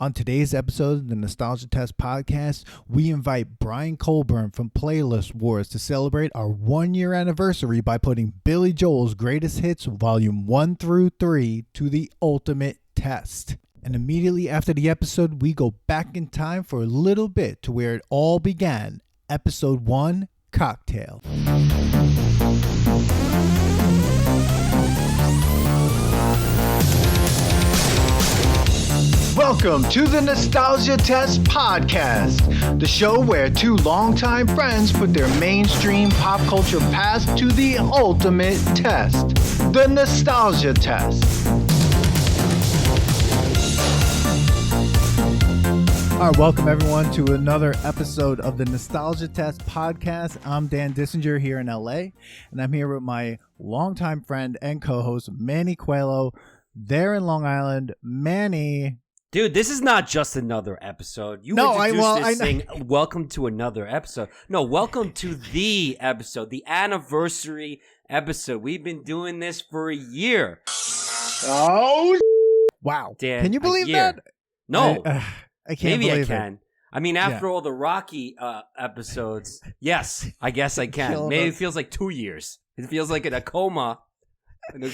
On today's episode of the Nostalgia Test podcast, we invite Brian Colburn from Playlist Wars to celebrate our 1-year anniversary by putting Billy Joel's Greatest Hits Volume 1 through 3 to the ultimate test. And immediately after the episode, we go back in time for a little bit to where it all began. Episode 1, Cocktail. Welcome to the Nostalgia Test podcast, the show where two longtime friends put their mainstream pop culture past to the ultimate test, the Nostalgia Test. All right, welcome everyone to another episode of the Nostalgia Test podcast. I'm Dan Dissinger here in LA, and I'm here with my longtime friend and co-host, Manny Coelho, there in Long Island. Manny. Dude, this is not just another episode. Welcome to another episode. No, welcome to the episode, the anniversary episode. We've been doing this for a year. Oh, wow. Dan, can you believe that? No. I can't Maybe believe I can. It. I mean, after all the Rocky episodes, yes, I guess I can. Maybe it feels like 2 years. It feels like a coma. It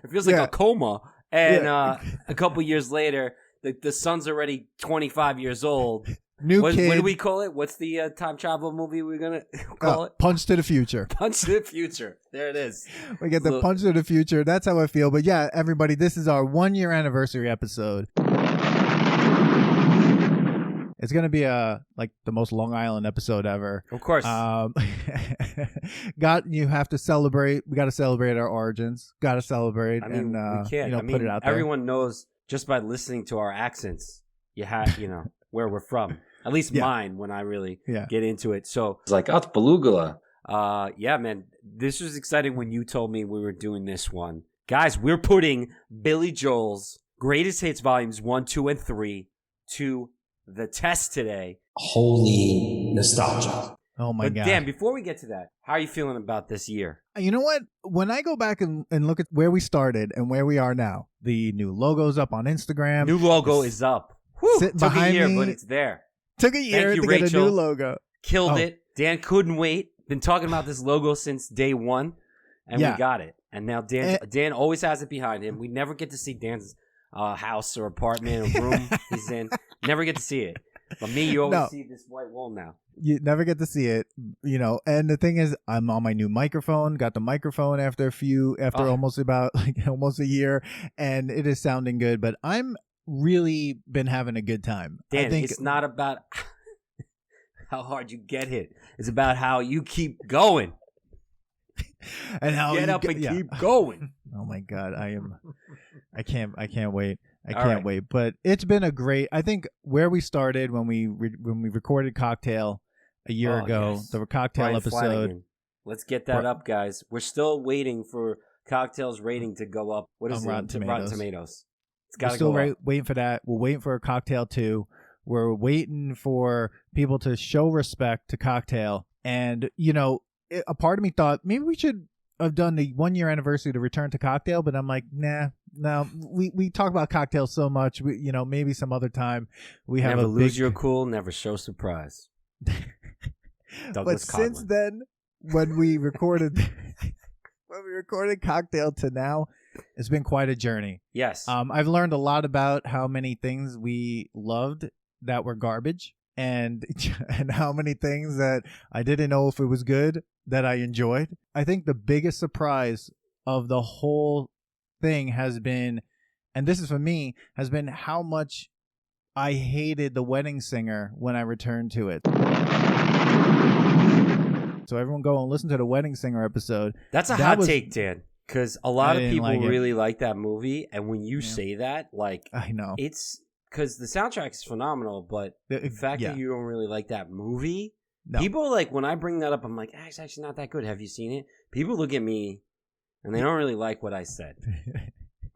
feels like a coma. And a couple years later, the son's already 25 years old. Kid. What do we call it? What's the time travel movie we're going to call it? Punch to the Future. Punch to the Future. There it is. We get the Punch to the Future. That's how I feel. But yeah, everybody, this is our 1-year anniversary episode. It's going to be like the most Long Island episode ever. Of course. You have to celebrate. We got to celebrate our origins. Got to celebrate. I mean, we can't. Put it out there. Everyone knows just by listening to our accents, where we're from. At least mine when I really get into it. So it's like, Beluga. Yeah, man. This was exciting when you told me we were doing this one. Guys, we're putting Billy Joel's Greatest Hits Volumes 1, 2, and 3 to the test today. Holy nostalgia. Oh my God. Dan, before we get to that, how are you feeling about this year? You know what? When I go back and look at where we started and where we are now, the new logo's up on Instagram. New logo is up. Whew, took a year, but it's there. Took a year to get a new logo. Killed it. Dan couldn't wait. Been talking about this logo since day one, and we got it. And now Dan always has it behind him. We never get to see Dan's house or apartment or room he's in. Never get to see it. But me, you always see this white wall now. You never get to see it, and the thing is, I'm on my new microphone, got the microphone after almost a year, and it is sounding good, but I'm really been having a good time. Dan, I think it's not about how hard you get hit. It's about how you keep going. And how get up and keep going. Oh my God, I can't wait. I can't wait. But it's been I think where we started when we recorded Cocktail a year ago, the Cocktail Brian episode. Flanagan. Let's get that up, guys. We're still waiting for Cocktail's rating to go up. What is it? Rotten Tomatoes. It's got to go up. Waiting for that. We're waiting for a Cocktail 2. We're waiting for people to show respect to Cocktail. And, a part of me thought maybe we should have done the 1-year anniversary to Return to Cocktail, but I'm like, nah. No, we talk about Cocktail so much. Maybe some other time we have never lose your cool, never show surprise. But since then, when we recorded Cocktail to now, it's been quite a journey. Yes. I've learned a lot about how many things we loved that were garbage, and how many things that I didn't know if it was good that I enjoyed. I think the biggest surprise of the whole thing has been, and this is for me, has been how much I hated The Wedding Singer when I returned to it. So everyone go and listen to the Wedding Singer episode. That's a hot take, Dan, because a lot of people really like that movie, and when you say that, I know it's because the soundtrack is phenomenal, but the fact that you don't really like that movie, people when I bring that up, I'm like, it's actually not that good. Have you seen it? People look at me and they don't really like what I said. Okay.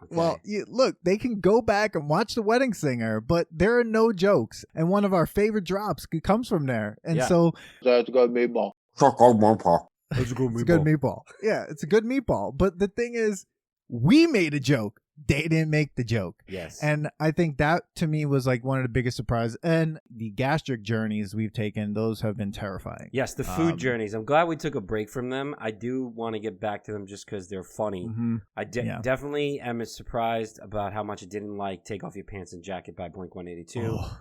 Well, look, they can go back and watch The Wedding Singer, but there are no jokes. And one of our favorite drops comes from there. And so... That's a good meatball. It's a good meatball. Yeah, it's a good meatball. But the thing is, we made a joke they didn't make the joke. Yes. And I think that to me was like one of the biggest surprises. And the gastric journeys we've taken, those have been terrifying. Yes, the food journeys. I'm glad we took a break from them. I do want to get back to them just because they're funny. Mm-hmm. I definitely am surprised about how much I didn't like Take Off Your Pants and Jacket by Blink-182.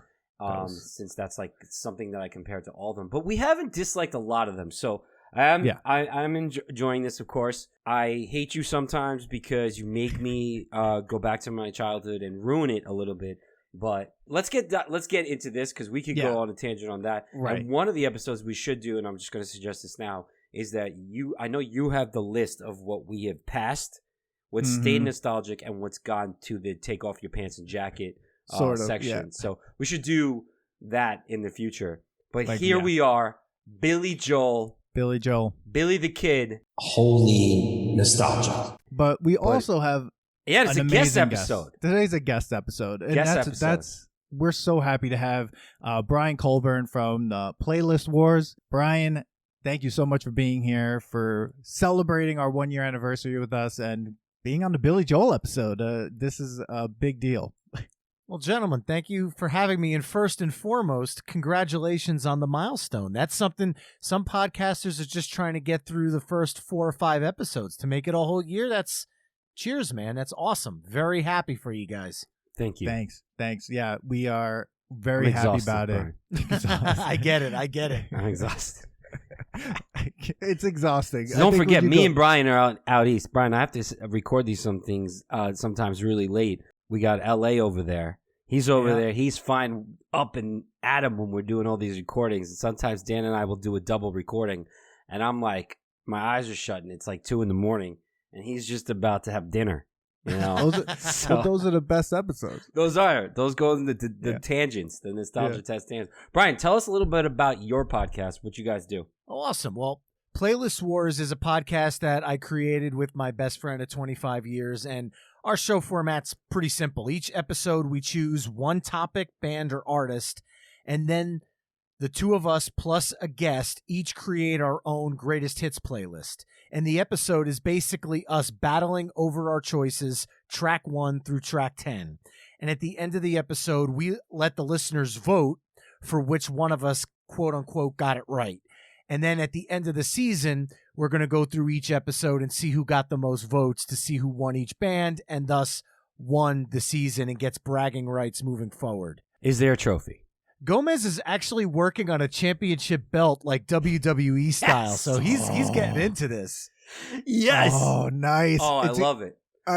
Since that's like something that I compare to all of them. But we haven't disliked a lot of them. So I'm enjoying this, of course. I hate you sometimes because you make me go back to my childhood and ruin it a little bit. But let's get into this because we could go on a tangent on that. Right. And one of the episodes we should do, and I'm just going to suggest this now, is that I know you have the list of what we have passed, what's stayed nostalgic, and what's gone to the Take Off Your Pants and Jacket section. Yeah. So we should do that in the future. But here we are, Billy Joel, Billy the Kid. Holy nostalgia. But we also have it's a guest episode. Today's a guest episode. And that's we're so happy to have Brian Colburn from the Playlist Wars. Brian, thank you so much for being here, for celebrating our 1-year anniversary with us, and being on the Billy Joel episode. This is a big deal. Well, gentlemen, thank you for having me. And first and foremost, congratulations on the milestone. That's something some podcasters are just trying to get through the first 4 or 5 episodes. To make it a whole year, that's cheers, man. That's awesome. Very happy for you guys. Thank you. Thanks. Yeah, we are very happy about it. I get it. I'm exhausted. It's exhausting. So don't forget, me and Brian are out east. Brian, I have to record some things sometimes really late. We got L.A. over there. He's over there. He's fine up and at him when we're doing all these recordings. And sometimes Dan and I will do a double recording. And I'm like, my eyes are shut and it's like 2 a.m. and he's just about to have dinner. You know, those are the best episodes. Those go in the tangents, the nostalgia test tangents. Brian, tell us a little bit about your podcast, what you guys do. Oh, awesome. Well, Playlist Wars is a podcast that I created with my best friend of 25 years, and our show format's pretty simple. Each episode, we choose one topic, band, or artist, and then the two of us plus a guest each create our own greatest hits playlist. And the episode is basically us battling over our choices, track 1 through track 10. And at the end of the episode, we let the listeners vote for which one of us, quote unquote, got it right. And then at the end of the season, we're going to go through each episode and see who got the most votes to see who won each band and thus won the season and gets bragging rights moving forward. Is there a trophy? Gomez is actually working on a championship belt like WWE style, so he's getting into this. Yes. Oh, nice. Oh, I love it.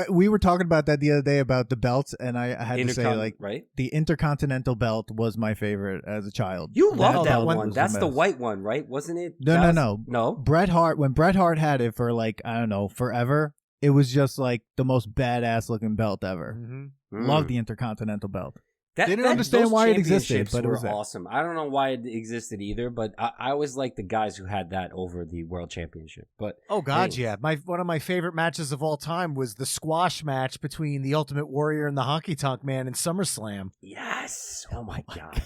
We were talking about that the other day about the belts, and I had to say, like, right? The Intercontinental belt was my favorite as a child. You loved that one. That's the white one, right? Wasn't it? No. Bret Hart, when Bret Hart had it for, like, I don't know, forever, it was just like the most badass looking belt ever. Mm-hmm. Loved the Intercontinental belt. Didn't understand why it existed, but it was awesome. I don't know why it existed either, but I always liked the guys who had that over the World Championship. But oh god, yeah, one of my favorite matches of all time was the squash match between the Ultimate Warrior and the Honky Tonk Man in SummerSlam. Yes. Oh my god.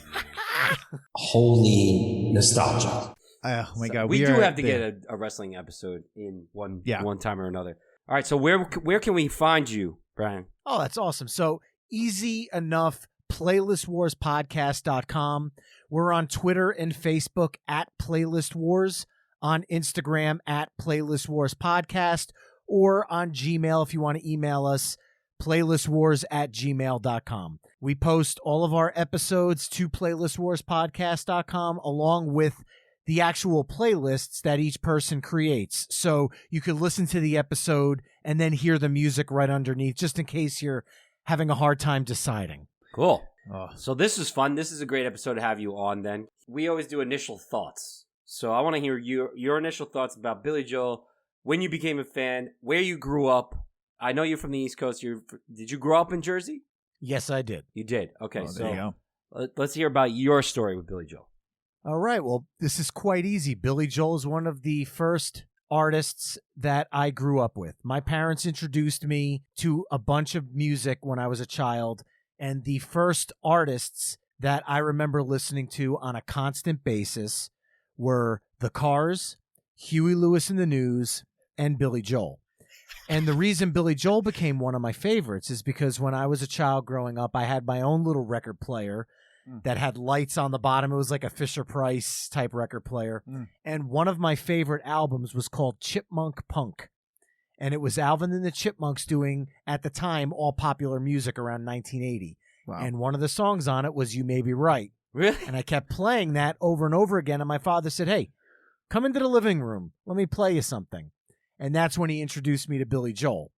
Holy nostalgia. Oh my god, we do have to get a wrestling episode in one time or another. All right, so where can we find you, Brian? Oh, that's awesome. So easy enough. PlaylistWarsPodcast.com. We're on Twitter and Facebook at Playlist Wars, on Instagram at Playlist Wars Podcast, or on Gmail if you want to email us, playlistwars@gmail.com. We post all of our episodes to PlaylistWarsPodcast.com along with the actual playlists that each person creates. So you could listen to the episode and then hear the music right underneath, just in case you're having a hard time deciding. Cool. So this is fun. This is a great episode to have you on then. We always do initial thoughts. So I want to hear your initial thoughts about Billy Joel, when you became a fan, where you grew up. I know you're from the East Coast. Did you grow up in Jersey? Yes, I did. You did? Okay. There you go. Let's hear about your story with Billy Joel. All right. Well, this is quite easy. Billy Joel is one of the first artists that I grew up with. My parents introduced me to a bunch of music when I was a child. And the first artists that I remember listening to on a constant basis were The Cars, Huey Lewis and the News, and Billy Joel. And the reason Billy Joel became one of my favorites is because when I was a child growing up, I had my own little record player that had lights on the bottom. It was like a Fisher-Price type record player. And one of my favorite albums was called Chipmunk Punk. And it was Alvin and the Chipmunks doing, at the time, all popular music around 1980. Wow. And one of the songs on it was You May Be Right. Really? And I kept playing that over and over again. And my father said, hey, come into the living room. Let me play you something. And that's when he introduced me to Billy Joel.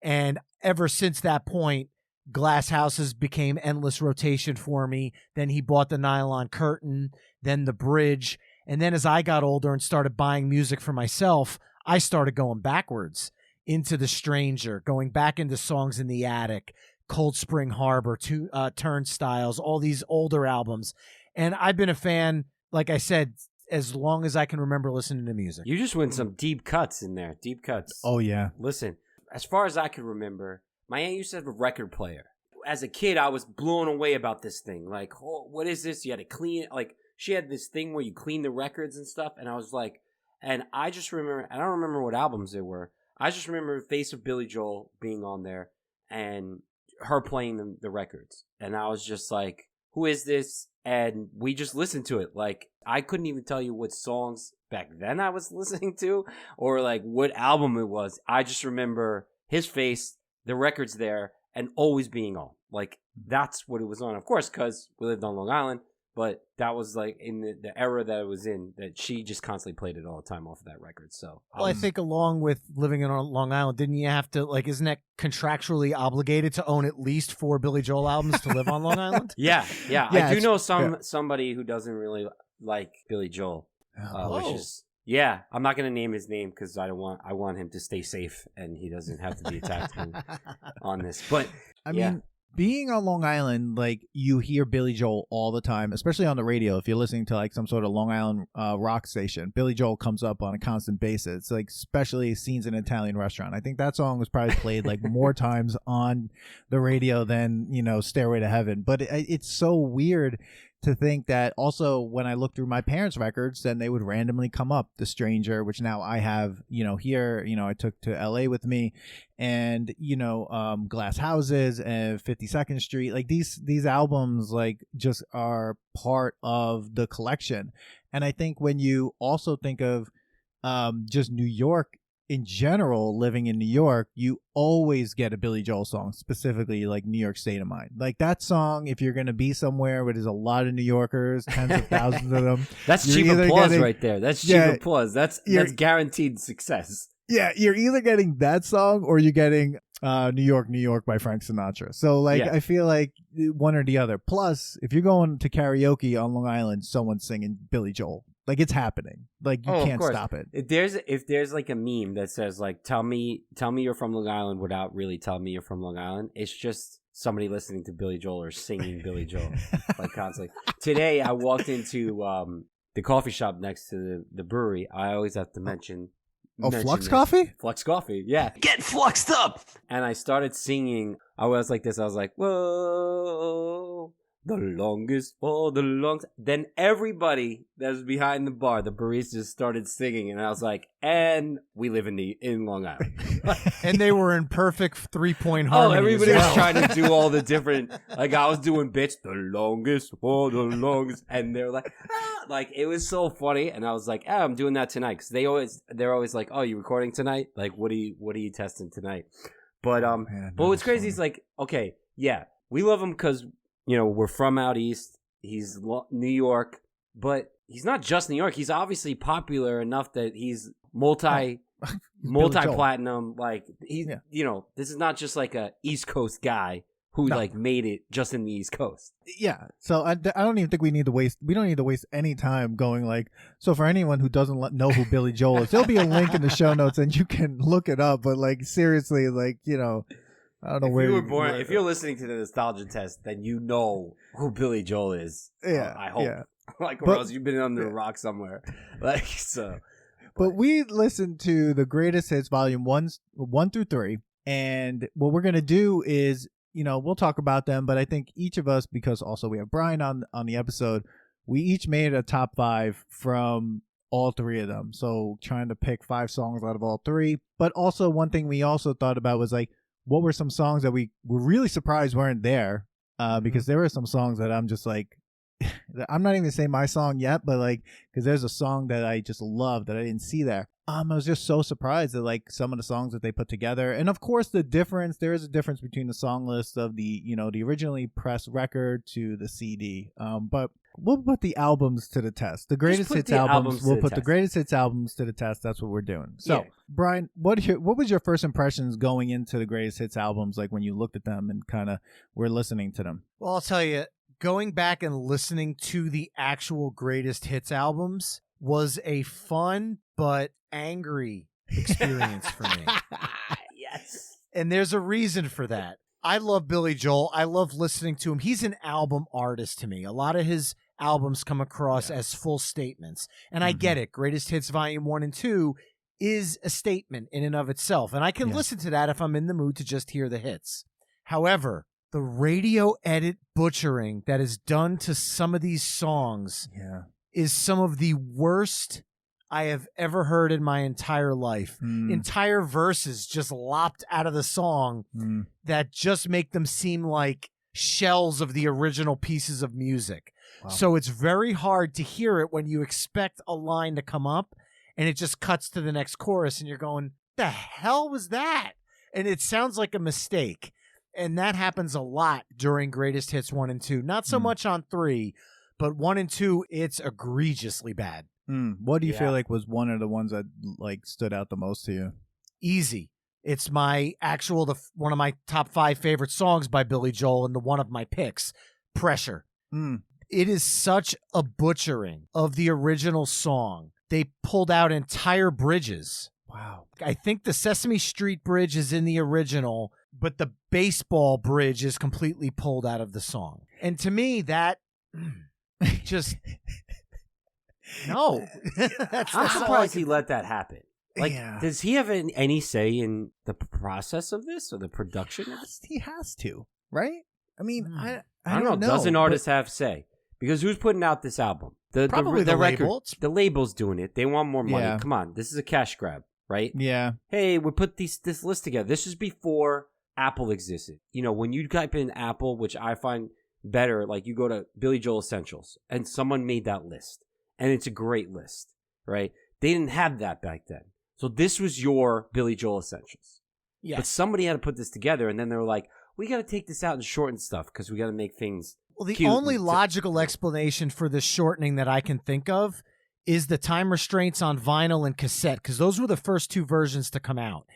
And ever since that point, Glass Houses became endless rotation for me. Then he bought the Nylon Curtain, then the Bridge. And then as I got older and started buying music for myself, I started going backwards into The Stranger, going back into Songs in the Attic, Cold Spring Harbor, Turnstiles, all these older albums. And I've been a fan, like I said, as long as I can remember listening to music. You just went some deep cuts in there. Deep cuts. Oh, yeah. Listen, as far as I can remember, my aunt used to have a record player. As a kid, I was blown away about this thing. Like, oh, what is this? You had to clean it. Like, she had this thing where you clean the records and stuff. And I was like, and I just remember, I don't remember what albums they were. I just remember Face of Billy Joel being on there and her playing the records. And I was just like, who is this? And we just listened to it. Like, I couldn't even tell you what songs back then I was listening to or like what album it was. I just remember his face, the records there, and always being on. Like, that's what it was on. Of course, because we lived on Long Island, but that was like in the era that it was in, that she just constantly played it all the time off of that record. So, well, I think along with living in Long Island, didn't you have to, like, isn't that contractually obligated to own at least 4 Billy Joel albums to live on Long Island? Yeah. I do know somebody who doesn't really like Billy Joel, which is, I'm not going to name his name because I want him to stay safe and he doesn't have to be attacked on this. But I mean, being on Long Island, like, you hear Billy Joel all the time, especially on the radio. If you're listening to like some sort of Long Island rock station, Billy Joel comes up on a constant basis. It's like, especially Scenes in an Italian Restaurant. I think that song was probably played like more times on the radio than, Stairway to Heaven. But it's so weird to think that also when I look through my parents' records, then they would randomly come up. The Stranger, which now I have, here, I took to LA with me, and, Glass Houses and 52nd Street, like these albums, like, just are part of the collection. And I think when you also think of just New York in general, living in New York, you always get a Billy Joel song, specifically like New York State of Mind. Like that song, if you're going to be somewhere where there's a lot of New Yorkers, tens of thousands of them. That's cheap applause right there. That's cheap applause. That's guaranteed success. Yeah, you're either getting that song or you're getting New York, New York by Frank Sinatra. So, like, I feel like one or the other. Plus, if you're going to karaoke on Long Island, someone's singing Billy Joel. Like, it's happening. Like, you can't stop it. If there's like a meme that says like, tell me you're from Long Island without really telling me you're from Long Island, it's just somebody listening to Billy Joel or singing Billy Joel like constantly. Today I walked into the coffee shop next to the brewery. I always have to mention Flux Coffee? Flux Coffee, yeah. Get fluxed up! And I started singing. I was like this. I was like, whoa. The longest for the longest. Then everybody that was behind the bar, the baristas, started singing, and I was like, "And we live in Long Island." And they were in perfect 3-point harmony. Everybody was trying to do all the different. Like I was doing bits, the longest for the longest, and they're like, like it was so funny. And I was like, I'm doing that tonight because they're always like, "Oh, you recording tonight? Like, what are you testing tonight?" But but what's crazy is like, okay, yeah, we love him because, we're from out east. He's New York, but he's not just New York. He's obviously popular enough that he's multi-platinum. Like he's, this is not just like a East Coast guy who like made it just in the East Coast. Yeah. So I don't even think we don't need to waste any time going like, so for anyone who doesn't know who Billy Joel is, there'll be a link in the show notes and you can look it up. But like, seriously, like, I don't know where you were born. If you're listening to the Nostalgia Test, then you know who Billy Joel is. Yeah, I hope. Yeah. Or else you've been under a rock somewhere. Like so. But we listened to the greatest hits, volume 1 through 3, and what we're gonna do is, we'll talk about them. But I think each of us, because also we have Brian on the episode, we each made a top 5 from all 3 of them. So trying to pick 5 songs out of all 3. But also one thing we also thought about was like, what were some songs that we were really surprised weren't there? Because there were some songs that I'm just like, I'm not even gonna say my song yet, but like, because there's a song that I just love that I didn't see there. I was just so surprised at like some of the songs that they put together, and of course there is a difference between the song list of the the originally pressed record to the CD. But we'll put the albums to the test. The greatest hits albums. We'll put the greatest hits albums to the test. That's what we're doing. So, yeah. Brian, what was your first impressions going into the greatest hits albums? Like when you looked at them and kind of were listening to them. Well, I'll tell you, going back and listening to the actual greatest hits albums was a fun but angry experience for me. Yes. And there's a reason for that. I love Billy Joel. I love listening to him. He's an album artist to me. A lot of his albums come across as full statements. And I get it. Greatest Hits Volume 1 and 2 is a statement in and of itself. And I can listen to that if I'm in the mood to just hear the hits. However, the radio edit butchering that is done to some of these songs is some of the worst I have ever heard in my entire life. Entire verses just lopped out of the song that just make them seem like shells of the original pieces of music. Wow. So it's very hard to hear it when you expect a line to come up and it just cuts to the next chorus and you're going, the hell was that? And it sounds like a mistake. And that happens a lot during Greatest Hits 1 and 2. Not so much on 3, but 1 and 2, it's egregiously bad. What do you feel like was one of the ones that like stood out the most to you? Easy. It's my one of my top 5 favorite songs by Billy Joel and the one of my picks, Pressure. It is such a butchering of the original song. They pulled out entire bridges. Wow. I think the Sesame Street bridge is in the original, but the baseball bridge is completely pulled out of the song. And to me, that just... No. I'm surprised he let that happen. Like, does he have any say in the process of this or the production of this? He has to, right? I mean, I don't know. Doesn't artists have say? Because who's putting out this album? Probably the label. The label's doing it. They want more money. Come on. This is a cash grab, right? Yeah. Hey, we put this list together. This is before Apple existed. When you type in Apple, which I find better, like you go to Billy Joel Essentials, and someone made that list. And it's a great list, right? They didn't have that back then. So this was your Billy Joel Essentials. Yeah. But somebody had to put this together, and then they were like, we got to take this out and shorten stuff because we got to make things the only logical explanation for this shortening that I can think of is the time restraints on vinyl and cassette, because those were the first 2 versions to come out.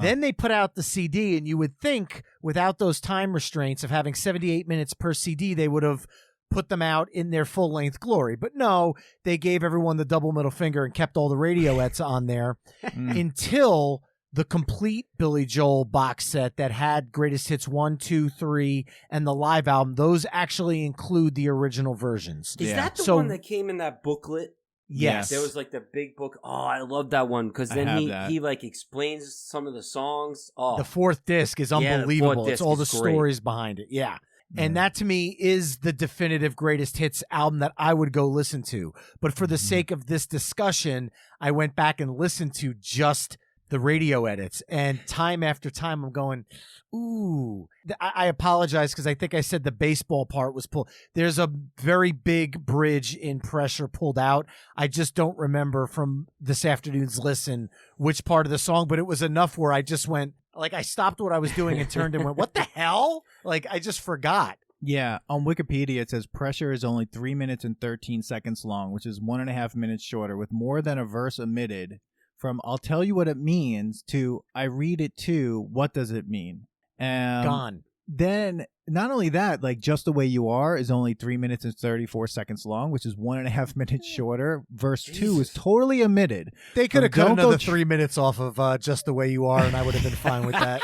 Then they put out the CD, and you would think without those time restraints of having 78 minutes per CD, they would have put them out in their full-length glory. But no, they gave everyone the double middle finger and kept all the radioettes on there until the complete Billy Joel box set that had Greatest Hits 1, 2, 3, and the live album. Those actually include the original versions. Is that the one that came in that booklet? Yes. There was like the big book. Oh, I love that one because then he like explains some of the songs. Oh. The 4th disc is unbelievable. It's all the stories behind it. Yeah. And that to me is the definitive Greatest Hits album that I would go listen to. But for the sake of this discussion, I went back and listened to just the radio edits. And time after time, I'm going, ooh. I apologize because I think I said the baseball part was pulled. There's a very big bridge in Pressure pulled out. I just don't remember from this afternoon's listen which part of the song, but it was enough where I just went, like I stopped what I was doing and turned and went, what the hell? Like I just forgot. Yeah, on Wikipedia it says Pressure is only 3 minutes and 13 seconds long, which is 1.5 minutes shorter, with more than a verse omitted. From I'll tell you what it means to I read it too, what does it mean? Gone. Then not only that, like Just the Way You Are is only 3 minutes and 34 seconds long, which is 1.5 minutes shorter. Verse 2 is totally omitted. They could have cut another 3 minutes off of Just the Way You Are, and I would have been fine with that.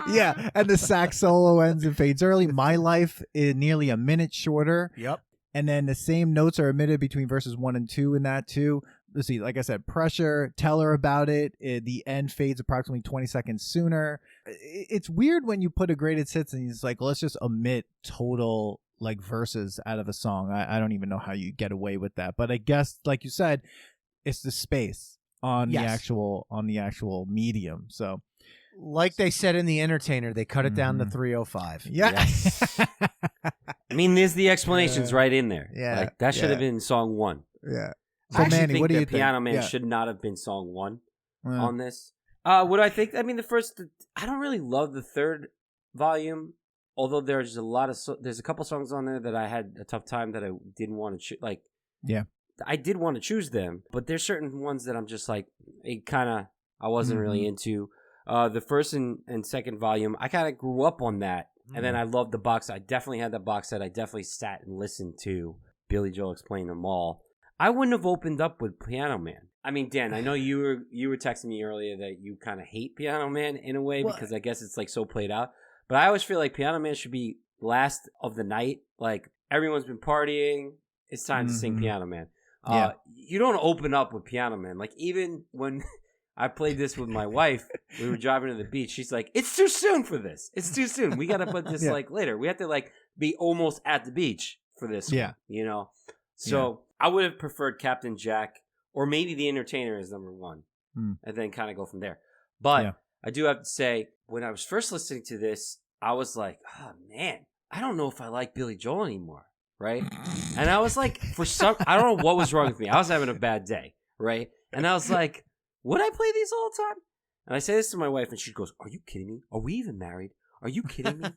Yeah, and the sax solo ends and fades early. My Life is nearly a minute shorter. Yep. And then the same notes are omitted between verses 1 and 2 in that too. Let's see, like I said, Pressure, Tell Her About It. The end fades approximately 20 seconds sooner. It's weird when you put a greatest hits and it's like, let's just omit total like verses out of a song. I don't even know how you get away with that. But I guess, like you said, it's the space on the actual medium. So, like they said in The Entertainer, they cut it down to 305. Yeah. Yes. I mean, there's the explanations right in there. Yeah. Like, that should have been song 1. Yeah. So, Manny, what do you think? Piano Man should not have been song 1 on this. What do I think? I mean, I don't really love the third volume, although there's a couple songs on there that I had a tough time that I didn't want to choose. Like, I did want to choose them, but there's certain ones that I'm just like, I wasn't really into. The first and second volume, I kind of grew up on that, and then I loved the box. I definitely had that box set. I definitely sat and listened to Billy Joel explain them all. I wouldn't have opened up with Piano Man. I mean, Dan, I know you were texting me earlier that you kind of hate Piano Man in a way because I guess it's like so played out. But I always feel like Piano Man should be last of the night. Like, everyone's been partying. It's time to sing Piano Man. You don't open up with Piano Man. Like, even when I played this with my wife, we were driving to the beach. She's like, it's too soon for this. It's too soon. We got to put this like later. We have to like be almost at the beach for this one, you know? So I would have preferred Captain Jack or maybe The Entertainer as number 1 and then kind of go from there. But I do have to say, when I was first listening to this, I was like, oh, man, I don't know if I like Billy Joel anymore, right? And I was like, I don't know what was wrong with me. I was having a bad day, right? And I was like, would I play these all the time? And I say this to my wife, and she goes, are you kidding me? Are we even married? Are you kidding me?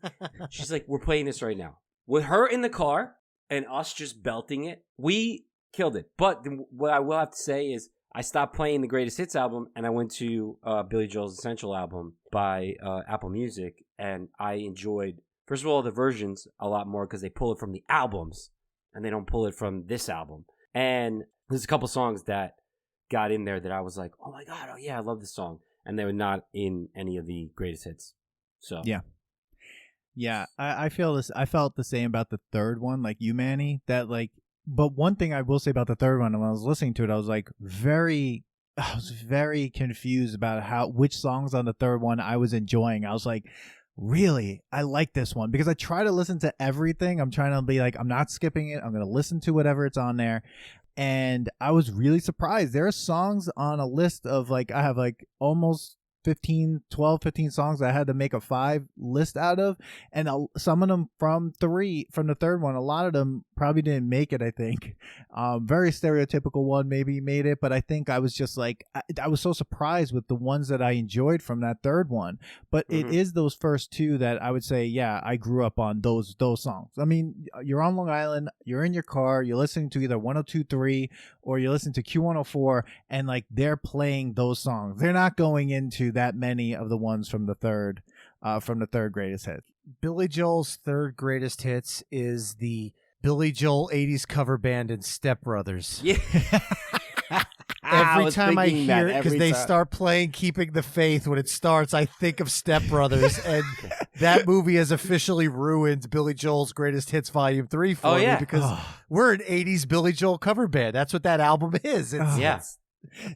She's like, we're playing this right now. With her in the car and us just belting it, we killed it. But what I will have to say is I stopped playing the Greatest Hits album, and I went to Billy Joel's Essential album by Apple Music, and I enjoyed, first of all, the versions a lot more because they pull it from the albums, and they don't pull it from this album. And there's a couple songs that got in there that I was like, oh my God, oh yeah, I love this song. And they were not in any of the Greatest Hits. So yeah, I feel this. I felt the same about the third one, like you, Manny. That like, but one thing I will say about the third one, when I was listening to it, I was very confused about which songs on the third one I was enjoying. I was like, really, I like this one because I try to listen to everything. I'm trying to be like, I'm not skipping it. I'm going to listen to whatever it's on there. And I was really surprised. There are songs on a list of like, I have like almost 15 songs I had to make a 5 list out of, and some of them from the third one, a lot of them probably didn't make it. I think very stereotypical one maybe made it, but I think I was just like, I was so surprised with the ones that I enjoyed from that third one. But it is those first 2 that I would say, I grew up on those songs. I mean, you're on Long Island, you're in your car, you're listening to either 102.3 or you're listening to Q104, and like they're playing those songs. They're not going into that many of the ones from the third greatest hit. Billy Joel's third greatest hits is the Billy Joel 80s cover band and Step Brothers. Yeah. Every time I hear it, because they start playing Keeping the Faith when it starts, I think of Step Brothers, and that movie has officially ruined Billy Joel's Greatest Hits Volume 3 for me, because we're an 80s Billy Joel cover band. That's what that album is.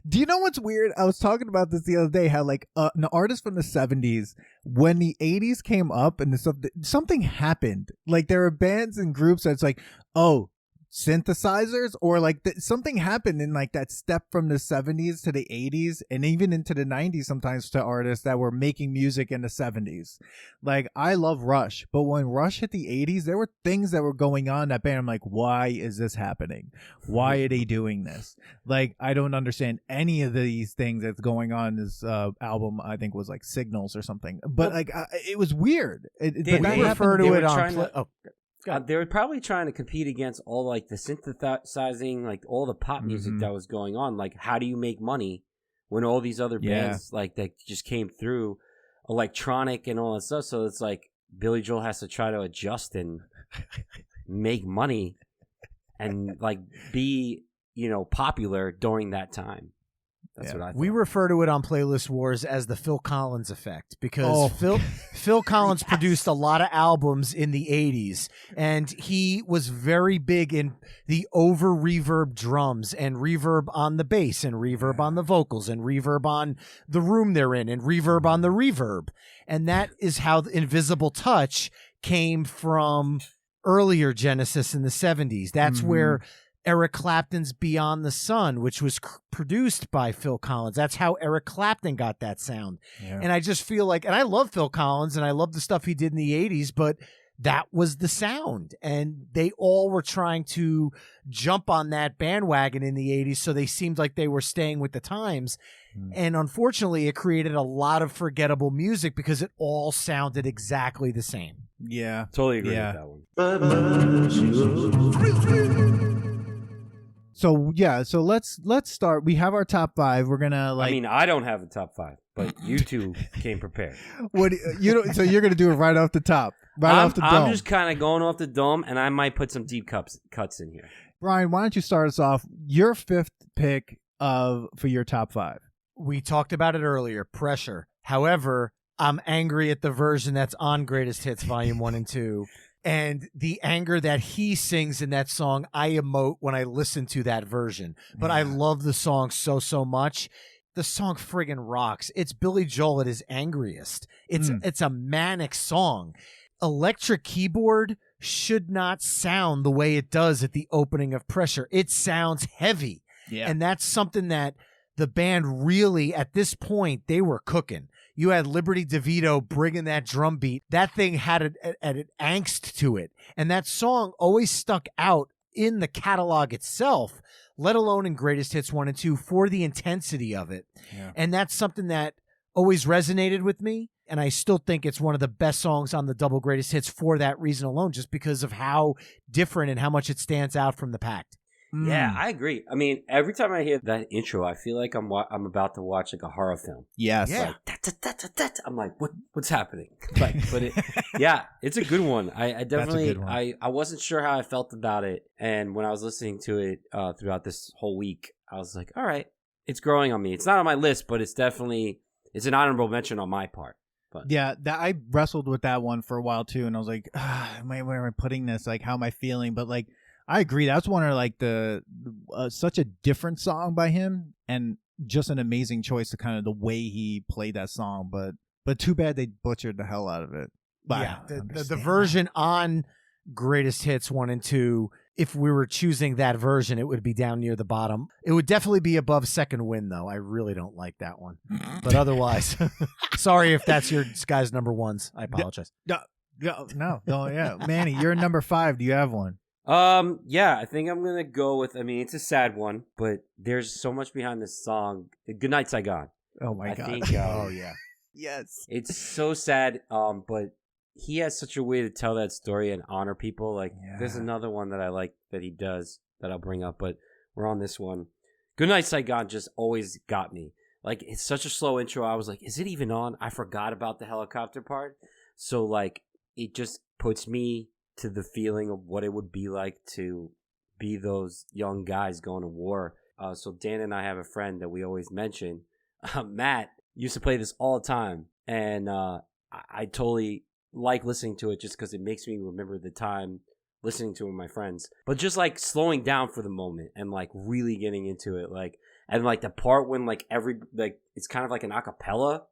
Do you know what's weird? I was talking about this the other day, how like an artist from the 70s, when the 80s came up and something happened. Like there are bands and groups that's like, oh, synthesizers, or like something happened in like that step from the 70s to the 80s and even into the 90s sometimes to artists that were making music in the 70s. Like I love Rush, but when Rush hit the 80s, there were things that were going on in that band. I'm like, why is this happening? Why are they doing this? Like I don't understand any of these things that's going on. This album I think was like Signals or something, but like it was weird. They refer to it on they were probably trying to compete against all like the synthesizing, like all the pop music that was going on. Like, how do you make money when all these other bands like that just came through, electronic and all that stuff? So it's like Billy Joel has to try to adjust and make money and like be, popular during that time. That's what I thought. We refer to it on Playlist Wars as the Phil Collins effect, because Phil Collins produced a lot of albums in the 80s, and he was very big in the over reverb drums and reverb on the bass and reverb on the vocals and reverb on the room they're in and reverb on the reverb. And that is how the Invisible Touch came from earlier Genesis in the 70s. That's where Eric Clapton's Beyond the Sun, which was produced by Phil Collins. That's how Eric Clapton got that sound. Yeah. And I just feel like, and I love Phil Collins and I love the stuff he did in the 80s, but that was the sound. And they all were trying to jump on that bandwagon in the 80s, so they seemed like they were staying with the times. And unfortunately, it created a lot of forgettable music because it all sounded exactly the same. Yeah. Totally agree with that one. So let's start. We have our top 5. We're gonna I don't have a top 5, but you two came prepared. So you're gonna do it right off the top, off the dome. I'm just kind of going off the dome, and I might put some deep cuts in here. Brian, why don't you start us off? Your 5th pick for your top 5. We talked about it earlier. Pressure. However, I'm angry at the version that's on Greatest Hits Volume 1 and 2. And the anger that he sings in that song, I emote when I listen to that version. But I love the song so much. The song friggin' rocks. It's Billy Joel at his angriest. It's a manic song. Electric keyboard should not sound the way it does at the opening of Pressure. It sounds heavy. Yeah. And that's something that the band really, at this point, they were cooking. You had Liberty DeVito bringing that drum beat. That thing had an angst to it. And that song always stuck out in the catalog itself, let alone in Greatest Hits 1 and 2, for the intensity of it. Yeah. And that's something that always resonated with me. And I still think it's one of the best songs on the double Greatest Hits for that reason alone, just because of how different and how much it stands out from the pack. Yeah, I agree. I mean, every time I hear that intro, I feel like I'm about to watch like a horror film. Yes. Yeah. Like, I'm like, what's happening? It's a good one. I definitely, I wasn't sure how I felt about it. And when I was listening to it throughout this whole week, I was like, all right, it's growing on me. It's not on my list, but it's an honorable mention on my part. But. Yeah, I wrestled with that one for a while too. And I was like, where am I putting this? Like, how am I feeling? But like, I agree. That's one of like such a different song by him, and just an amazing choice to kind of the way he played that song. But too bad they butchered the hell out of it. But yeah, the version on Greatest Hits 1 and 2. If we were choosing that version, it would be down near the bottom. It would definitely be above Second Wind, though. I really don't like that one. But otherwise, sorry if that's your guys' number ones. I apologize. No, yeah, Manny, you're number 5. Do you have one? Yeah, I think I'm gonna go with. I mean, it's a sad one, but there's so much behind this song. Good Night, Saigon. Oh my God! Think, oh yeah. Yes. It's so sad. But he has such a way to tell that story and honor people. Like, there's another one that I like that he does that I'll bring up, but we're on this one. Good Night, Saigon just always got me. Like, it's such a slow intro. I was like, is it even on? I forgot about the helicopter part. So like, it just puts me to the feeling of what it would be like to be those young guys going to war. So Dan and I have a friend that we always mention. Matt used to play this all the time, and I totally like listening to it just because it makes me remember the time listening to it with my friends. But just like slowing down for the moment and like really getting into it, like, and like the part when like it's kind of like an acapella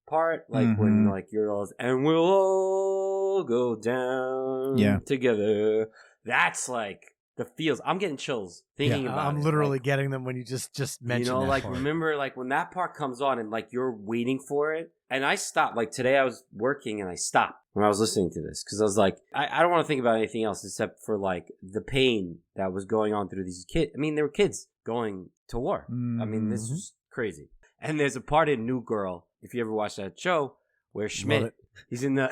part, like when like you're all and we'll all go down together. That's like the feels. I'm getting chills thinking about it. I'm literally getting them when you just mentioned that like part. Remember like when that part comes on and like you're waiting for it, and I stopped. Like today I was working and I stopped when I was listening to this because I was like, I don't want to think about anything else except for like the pain that was going on through these kids. I mean, they were kids going to war. I mean, this was crazy. And there's a part in New Girl, if you ever watched that show, where Schmidt, he's in the...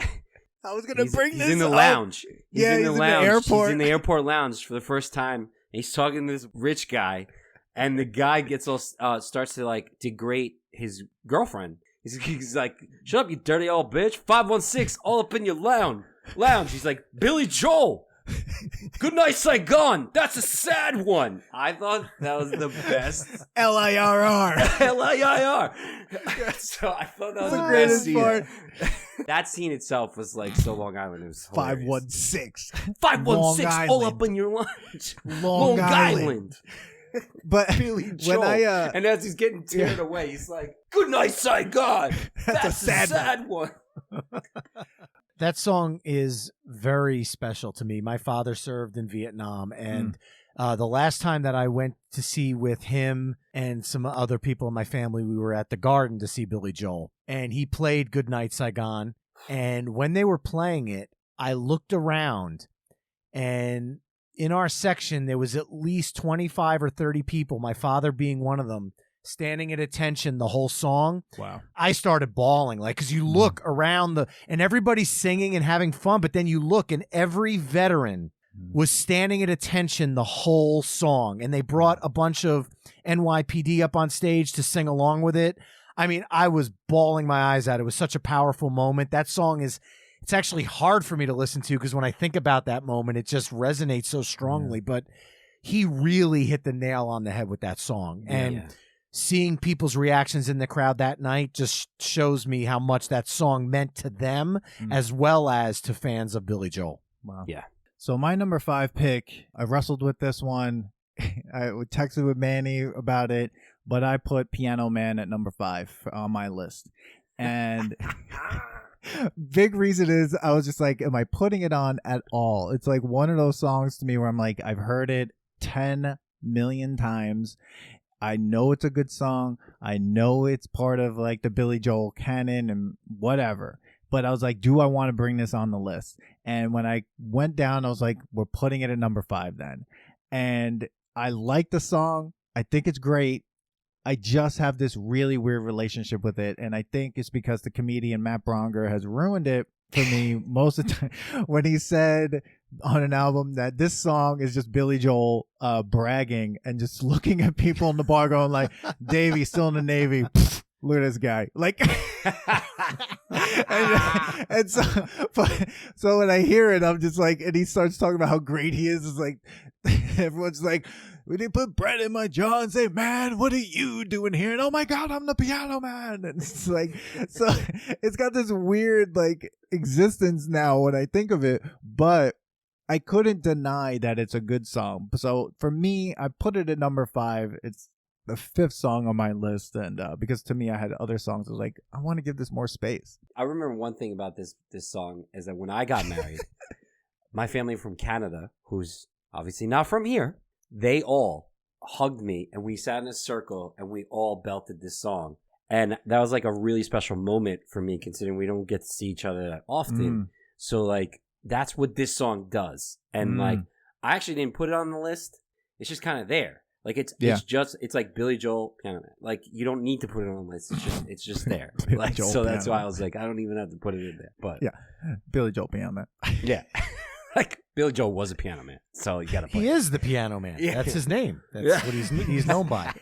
I was going to bring this up. He's in the lounge. He's in the airport. He's in the airport lounge for the first time. And he's talking to this rich guy. And the guy gets all starts to like degrade his girlfriend. He's like, shut up, you dirty old bitch. 516 all up in your lounge. He's like, Billy Joel. Good Night, Saigon. That's a sad one. I thought that was the best. LIRR. LIRR. So I thought that was the greatest part. That scene itself was like so Long Island. It was 516. 516 all up in your lunch. Long Island. But Billy Joel. And as he's getting teared away, he's like, Good Night, Saigon. That's a sad one. That song is very special to me. My father served in Vietnam, and The last time that I went to see with him and some other people in my family, we were at the Garden to see Billy Joel, and he played Goodnight Saigon. And when they were playing it, I looked around, and in our section, there was at least 25 or 30 people, my father being one of them, standing at attention the whole song. Wow. I started bawling, like, because you look around and everybody's singing and having fun, but then you look and every veteran was standing at attention the whole song, and they brought a bunch of NYPD up on stage to sing along with it. I mean, I was bawling my eyes out. It was such a powerful moment. That song it's actually hard for me to listen to because when I think about that moment, it just resonates so strongly, but he really hit the nail on the head with that song. And seeing people's reactions in the crowd that night just shows me how much that song meant to them as well as to fans of Billy Joel. Wow. Yeah. So my number 5 pick, I wrestled with this one. I texted with Manny about it, but I put Piano Man at number 5 on my list. And big reason is I was just like, am I putting it on at all? It's like one of those songs to me where I'm like, I've heard it 10 million times. I know it's a good song. I know it's part of like the Billy Joel canon and whatever. But I was like, do I want to bring this on the list? And when I went down, I was like, we're putting it at number 5 then. And I like the song. I think it's great. I just have this really weird relationship with it. And I think it's because the comedian Matt Bronger has ruined it for me most of the time when he said on an album that this song is just Billy Joel bragging and just looking at people in the bar going like, Davey, still in the Navy. Look at this guy. Like, and so when I hear it, I'm just like, and he starts talking about how great he is. It's like, everyone's like, we didn't put bread in my jaw and say, man, what are you doing here? And oh my God, I'm the Piano Man. And it's like, so it's got this weird like existence now when I think of it, but I couldn't deny that it's a good song. So for me, I put it at number 5. It's the 5th song on my list, and because to me I had other songs, I was like, I want to give this more space. I remember one thing about this song is that when I got married, my family from Canada, who's obviously not from here, they all hugged me and we sat in a circle and we all belted this song, and that was like a really special moment for me considering we don't get to see each other that often. So like that's what this song does, and like I actually didn't put it on the list. It's just kind of there. Like it's like Billy Joel Piano Man. Like you don't need to put it on the list. It's just there. Like Joel so that's why I was like, I don't even have to put it in there. But yeah, Billy Joel Piano Man. Yeah, like Billy Joel was a piano man, so you got to. He is the Piano Man. Yeah. That's his name. That's what he's known by.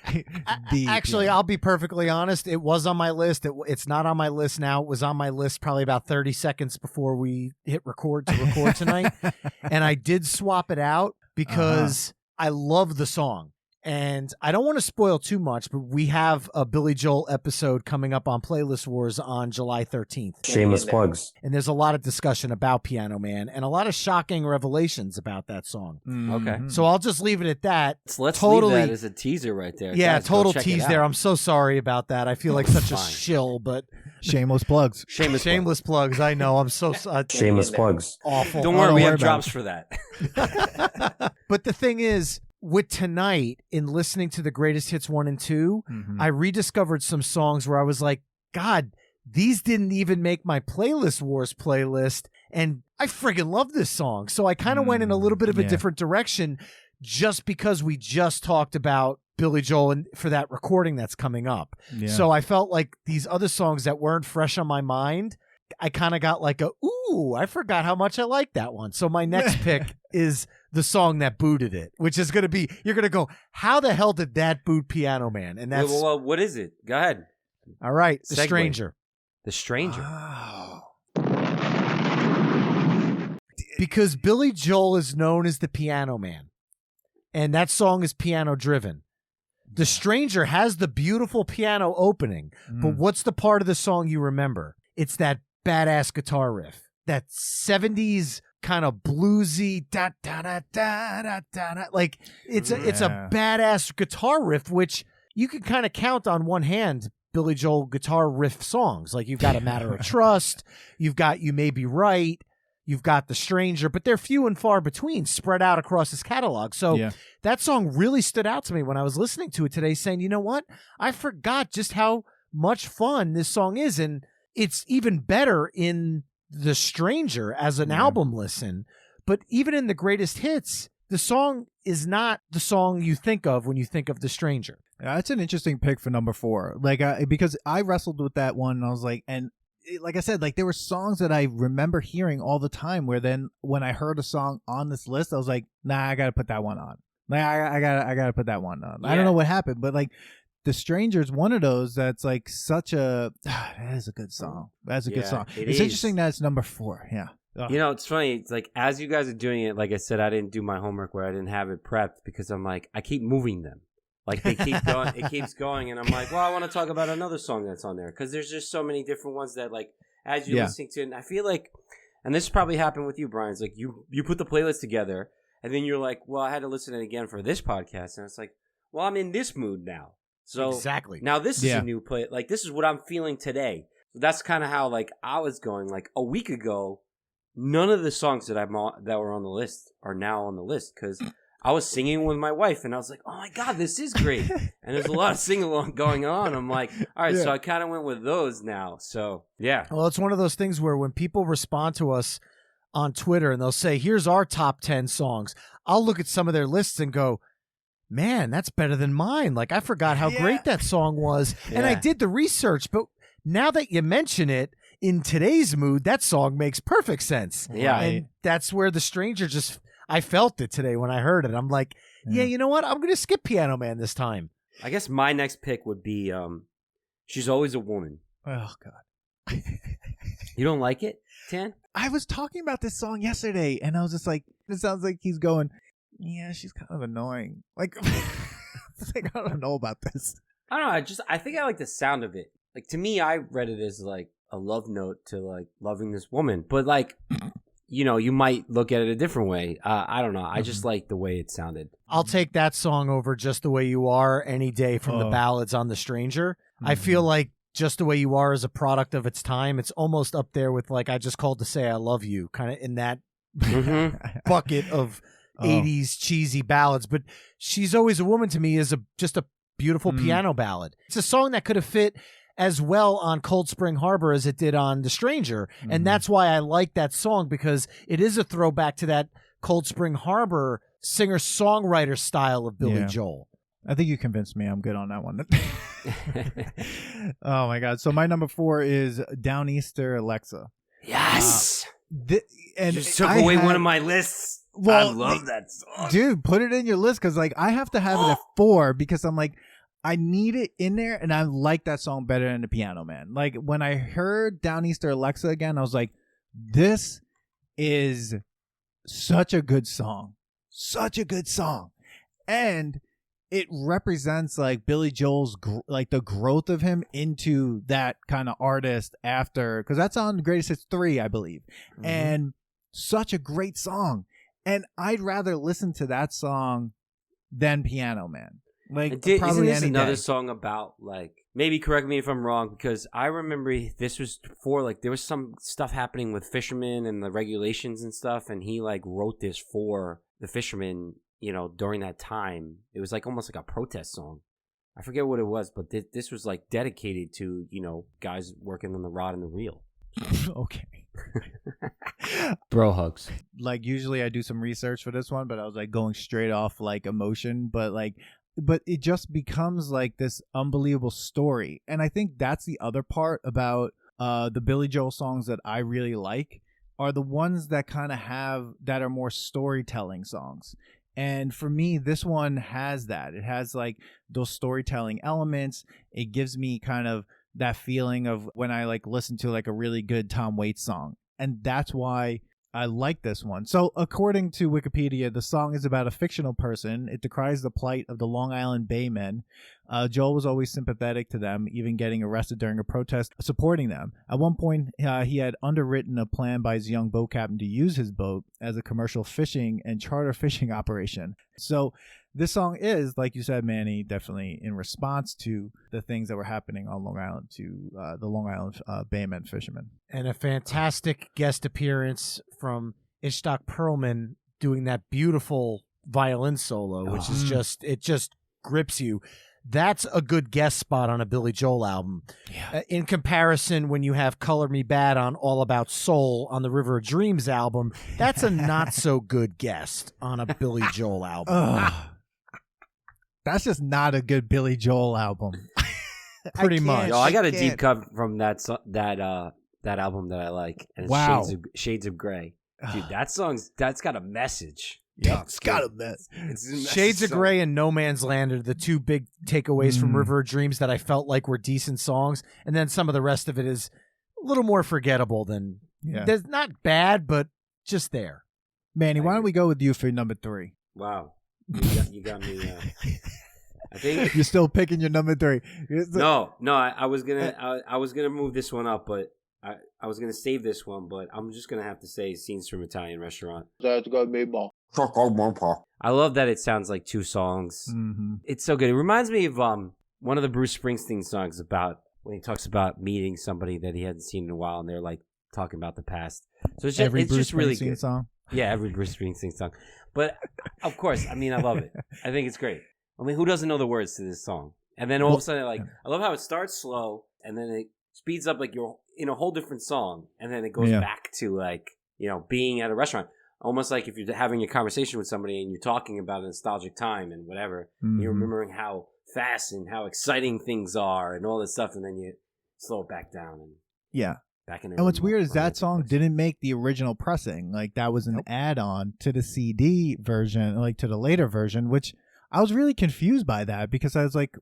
Actually, I'll be perfectly honest. It was on my list. It's not on my list now. It was on my list probably about 30 seconds before we hit record tonight, and I did swap it out because I love the song. And I don't want to spoil too much, but we have a Billy Joel episode coming up on Playlist Wars on July 13th. Shameless plugs. And there's a lot of discussion about Piano Man and a lot of shocking revelations about that song. Okay. So I'll just leave it at that. Let's leave that as a teaser right there. Yeah, Guys, total tease there. I'm so sorry about that. I feel like such a shill, but... Shameless plugs. Shameless plugs. I know. I'm so... Shameless plugs. Awful. Don't worry, we have drops for that. But the thing is... with tonight, in listening to the greatest hits 1 and 2, I rediscovered some songs where I was like, God, these didn't even make my Playlist Wars playlist, and I friggin' love this song. So I kind of went in a little bit of a different direction just because we just talked about Billy Joel for that recording that's coming up. Yeah. So I felt like these other songs that weren't fresh on my mind, I kind of got like ooh, I forgot how much I like that one. So my next pick is the song that booted it, which is going to be, you're going to go, how the hell did that boot Piano Man? And that's... Well, what is it? Go ahead. All right. The Stranger. The Stranger. Oh. Because Billy Joel is known as the Piano Man. And that song is piano driven. The Stranger has the beautiful piano opening. But what's the part of the song you remember? It's that badass guitar riff. That 70s kind of bluesy da da da da da da. Like it's a badass guitar riff, which you can kind of count on one hand Billy Joel guitar riff songs. Like you've got A Matter of Trust, you've got You May Be Right, You've got The Stranger, but they're few and far between spread out across his catalog. So that song really stood out to me when I was listening to it today, saying, you know what? I forgot just how much fun this song is. And it's even better in The Stranger as an album listen. But even in the greatest hits, the song is not the song you think of when you think of The Stranger. That's an interesting pick for number 4. Like, because I wrestled with that one and I was like, like I said, like there were songs that I remember hearing all the time where then when I heard a song on this list, I was like, nah, I got to put that one on. Like, I got to put that one on. Yeah. I don't know what happened, but like The Stranger's one of those that's like such a, that is a good song. That's a good song. It's interesting that it's number 4. Yeah. Ugh. You know, it's funny. It's like, as you guys are doing it, like I said, I didn't do my homework where I didn't have it prepped because I'm like, I keep moving them. Like they keep going, it keeps going, and I'm like, well, I want to talk about another song that's on there because there's just so many different ones that, like, as you're listening to it, and I feel like, and this probably happened with you, Brian. It's like you put the playlist together, and then you're like, well, I had to listen to it again for this podcast, and it's like, well, I'm in this mood now, so exactly now this is a new play. Like this is what I'm feeling today. So that's kind of how like I was going. Like a week ago, none of the songs that that were on the list are now on the list because I was singing with my wife, and I was like, oh, my God, this is great. And there's a lot of sing-along going on. I'm like, all right, so I kind of went with those now. So, yeah. Well, it's one of those things where when people respond to us on Twitter and they'll say, here's our top 10 songs, I'll look at some of their lists and go, man, that's better than mine. Like, I forgot how great that song was. And I did the research, but now that you mention it, in today's mood, that song makes perfect sense. Yeah. And that's where The Stranger just... I felt it today when I heard it. I'm like, yeah, you know what? I'm going to skip Piano Man this time. I guess my next pick would be She's Always a Woman. Oh, God. You don't like it, Tan? I was talking about this song yesterday, and I was just like, it sounds like he's going, yeah, she's kind of annoying. Like, like I don't know about this. I don't know. I think I like the sound of it. Like, to me, I read it as, like, a love note to, like, loving this woman. But, like... You know, you might look at it a different way. I don't know. I just like the way it sounded. I'll take that song over Just the Way You Are any day from the ballads on The Stranger. I feel like Just the Way You Are is a product of its time. It's almost up there with like I Just Called to Say I Love You, kind of in that bucket of 80s cheesy ballads. But She's Always a Woman to me is just a beautiful piano ballad. It's a song that could have fit as well on Cold Spring Harbor as it did on The Stranger. And that's why I like that song, because it is a throwback to that Cold Spring Harbor singer-songwriter style of Billy Joel. I think you convinced me. I'm good on that one. Oh, my God. So my number 4 is Downeaster Alexa. Yes! And just took away one of my lists. Well, I love that song. Dude, put it in your list, because like I have to have it at 4 because I'm like, I need it in there, and I like that song better than the Piano Man. Like, when I heard Downeaster Alexa again, I was like, this is such a good song. Such a good song. And it represents, like, Billy Joel's, like, the growth of him into that kind of artist after, because that's on Greatest Hits 3, I believe. And such a great song. And I'd rather listen to that song than Piano Man. Like, isn't this another song about, like, maybe correct me if I'm wrong, because I remember this was before, like, there was some stuff happening with fishermen and the regulations and stuff, and he, like, wrote this for the fishermen, you know, during that time. It was, like, almost like a protest song. I forget what it was, but this was, like, dedicated to, you know, guys working on the rod and the reel. Okay. Bro hugs. Like, usually I do some research for this one, but I was, like, going straight off, like, emotion, but it just becomes like this unbelievable story. And I think that's the other part about the Billy Joel songs that I really like are the ones that kind of that are more storytelling songs. And for me, this one has that. It has like those storytelling elements. It gives me kind of that feeling of when I like listen to like a really good Tom Waits song. And that's why I like this one. So according to Wikipedia, the song is about a fictional person. It decries the plight of the Long Island Bay men. Joel was always sympathetic to them, even getting arrested during a protest supporting them. At one point, he had underwritten a plan by his young boat captain to use his boat as a commercial fishing and charter fishing operation. So This song is, like you said, Manny, definitely in response to the things that were happening on Long Island to the Long Island Baymen fishermen. And a fantastic guest appearance from Ishtok Perlman doing that beautiful violin solo, which is just grips you. That's a good guest spot on a Billy Joel album. Yeah. In comparison, when you have Color Me Bad on All About Soul on the River of Dreams album, that's a not so good guest on a Billy Joel album. That's just not a good Billy Joel album. Pretty much. Yo, I got a deep cut from that album that I like. And it's Shades of Grey. Dude, that's got a message. Yeah, it's got a mess. Shades of Grey and No Man's Land are the two big takeaways from River of Dreams that I felt like were decent songs. And then some of the rest of it is a little more forgettable than... There's not bad, but just there. Manny, why don't we go with you for number 3? Wow. You got me... I think you're still picking your number 3. No, I was gonna move this one up, but I was gonna save this one, but I'm just gonna have to say Scenes from Italian Restaurant. That's gonna be more. I love that it sounds like 2 songs. Mm-hmm. It's so good. It reminds me of one of the Bruce Springsteen songs about when he talks about meeting somebody that he hadn't seen in a while, and they're like talking about the past. So it's just really good. Song. Yeah, every Bruce Springsteen song. But of course, I mean, I love it. I think it's great. I mean, who doesn't know the words to this song? And then all of a sudden, I love how it starts slow, and then it speeds up like you're in a whole different song, and then it goes back to being at a restaurant. Almost like if you're having a conversation with somebody and you're talking about a nostalgic time and whatever, you're remembering how fast and how exciting things are and all this stuff, and then you slow it back down and back in. And what's weird is that song didn't make the original pressing. Like that was an add-on to the CD version, like to the later version, which I was really confused by that because I was like,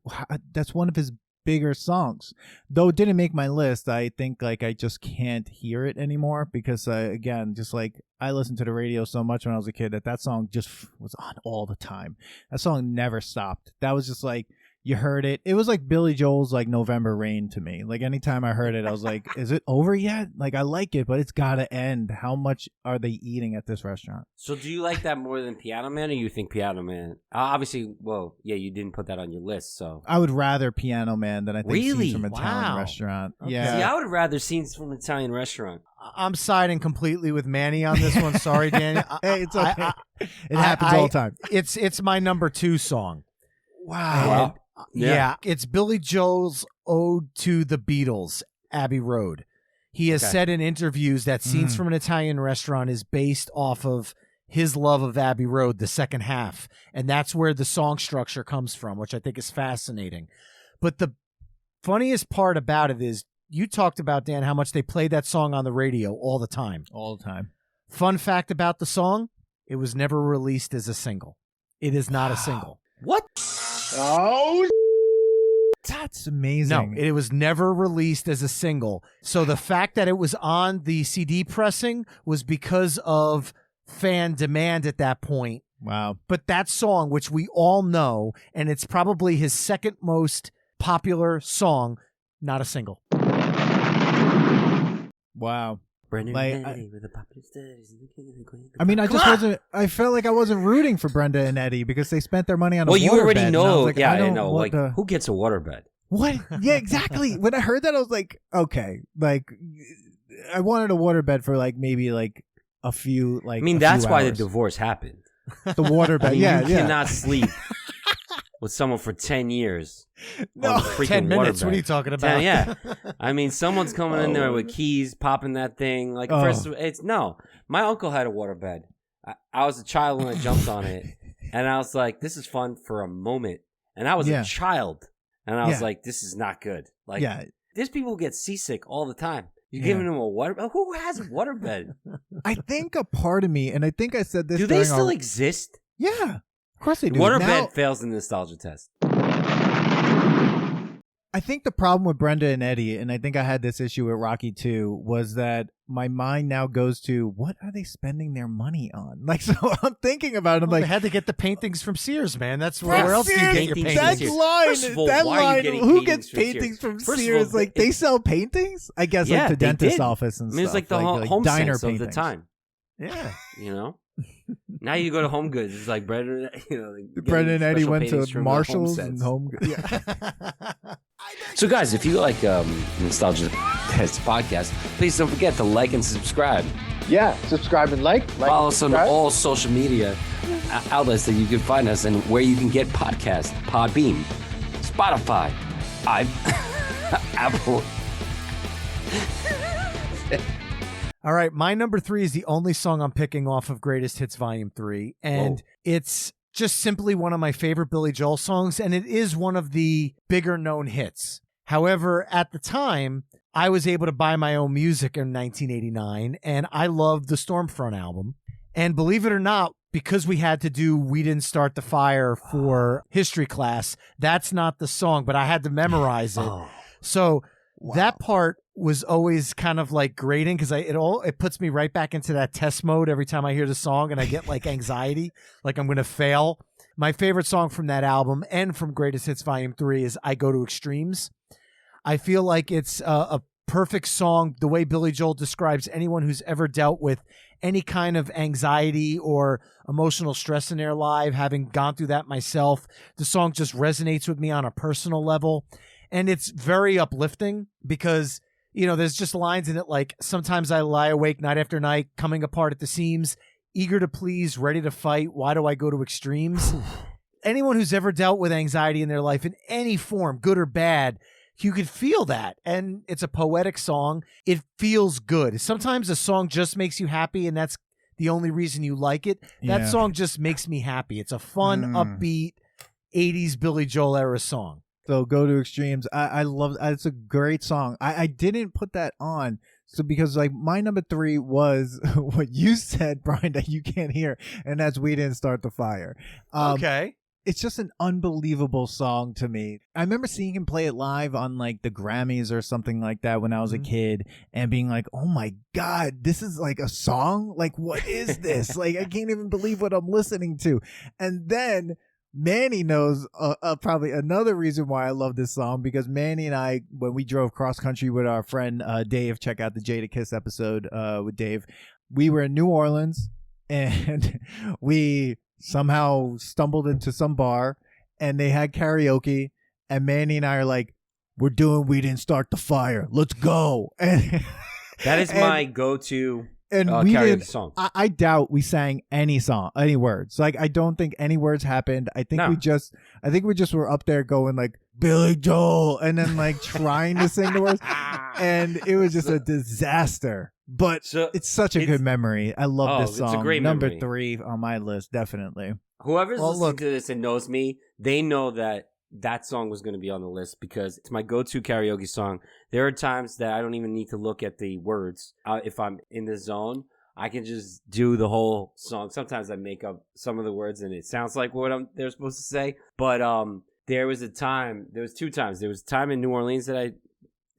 that's one of his bigger songs. Though it didn't make my list, I think like I just can't hear it anymore because again, just like I listened to the radio so much when I was a kid that song just was on all the time. That song never stopped. That was just like you heard it. It was like Billy Joel's like November Rain to me. Like anytime I heard it, I was like, is it over yet? Like I like it, but it's gotta end. How much are they eating at this restaurant? So do you like that more than Piano Man, or you think Piano Man? Obviously, well, yeah, you didn't put that on your list, so I would rather Piano Man than I think really? Scenes from Italian Restaurant. Okay. Yeah, see, I would rather Scenes from Italian Restaurant. I'm siding completely with Manny on this one. Sorry, Daniel. Hey, it's okay. It happens all the time. It's my number 2 song. Wow. Yeah, it's Billy Joel's ode to the Beatles, Abbey Road. He has said in interviews that Scenes from an Italian Restaurant is based off of his love of Abbey Road, the second half. And that's where the song structure comes from, which I think is fascinating. But the funniest part about it is you talked about, Dan, how much they played that song on the radio all the time. All the time. Fun fact about the song, it was never released as a single. It is not a single. What? Oh, that's amazing. No, it was never released as a single. So the fact that it was on the CD pressing was because of fan demand at that point. Wow. But that song, which we all know, and it's probably his second most popular song, not a single. Wow. Like, I mean, I just wasn't. I felt like I wasn't rooting for Brenda and Eddie because they spent their money on a waterbed. Well, you already know. Like, yeah, I know. Like, who gets a waterbed? What? Yeah, exactly. When I heard that, I was like, okay. Like, I wanted a waterbed for like maybe like a few. Like, I mean, that's why the divorce happened. The waterbed. I mean, you cannot sleep with someone for 10 years. No, 10 minutes. What are you talking about? 10, yeah. I mean, someone's coming in there with keys, popping that thing. Like, first, my uncle had a waterbed. I was a child when I jumped on it. And I was like, this is fun for a moment. And I was a child. And I was like, this is not good. Like, there's people who get seasick all the time. You're giving them a waterbed? Who has a waterbed? I think a part of me, and I think I said this. Do they still exist? Yeah. Of course they do. Waterbed fails the nostalgia test. I think the problem with Brenda and Eddie, and I think I had this issue with Rocky too, was that my mind now goes to what are they spending their money on? Like, so I'm thinking about it. I'm like, they had to get the paintings from Sears, man. That's where else do you get your paintings? That line. Who gets paintings from Sears? Like, they sell paintings? I guess like the dentist office and stuff. I mean, it's like the home diner sense of the time. Yeah, you know. Now you go to Home Goods. It's like Brendan, Brendan and Eddie went to Marshalls and Home Goods. Yeah. So, guys, if you like Nostalgia Test podcast, please don't forget to like and subscribe. Yeah, subscribe and like. Follow us on all social media outlets that you can find us and where you can get podcasts: Podbean, Spotify, Apple. All right, my number 3 is the only song I'm picking off of Greatest Hits Volume 3, and it's just simply one of my favorite Billy Joel songs, and it is one of the bigger known hits. However, at the time, I was able to buy my own music in 1989, and I loved the Stormfront album. And believe it or not, because we had to do We Didn't Start the Fire for history class, that's not the song, but I had to memorize it. So that part was always kind of like grating because it puts me right back into that test mode every time I hear the song, and I get like anxiety, like I'm going to fail. My favorite song from that album and from Greatest Hits Volume 3 is I Go to Extremes. I feel like it's a perfect song, the way Billy Joel describes anyone who's ever dealt with any kind of anxiety or emotional stress in their life, having gone through that myself. The song just resonates with me on a personal level. And it's very uplifting because, there's just lines in it like, sometimes I lie awake night after night, coming apart at the seams, eager to please, ready to fight. Why do I go to extremes? Anyone who's ever dealt with anxiety in their life in any form, good or bad, you could feel that. And it's a poetic song. It feels good. Sometimes a song just makes you happy, and that's the only reason you like it. That song just makes me happy. It's a fun, upbeat 80s Billy Joel era song. So Go to Extremes. I love it's a great song. I didn't put that on. So because like my number 3 was what you said, Brian, that you can't hear, and that's We Didn't Start the Fire. Okay. It's just an unbelievable song to me. I remember seeing him play it live on like the Grammys or something like that when I was a kid and being like, oh my God, this is like a song? Like, what is this? Like, I can't even believe what I'm listening to. And then Manny knows probably another reason why I love this song, because Manny and I, when we drove cross country with our friend Dave, check out the Jada Kiss episode with Dave, we were in New Orleans and we somehow stumbled into some bar and they had karaoke, and Manny and I are like, we're doing We Didn't Start the Fire, let's go. And that is my go-to and karaoke song. I doubt we sang any song, any words. Like, I don't think any words happened. I think we just were up there going like Billy Joel and then like trying to sing the words, and it was just a disaster. But it's such a good memory. I love this song. It's a great number memory. 3 on my list, definitely. Whoever's listening to this and knows me, they know that song was going to be on the list because it's my go-to karaoke song. There are times that I don't even need to look at the words. If I'm in the zone, I can just do the whole song. Sometimes I make up some of the words and it sounds like what they're supposed to say. But there was 2 times. There was a time in New Orleans that I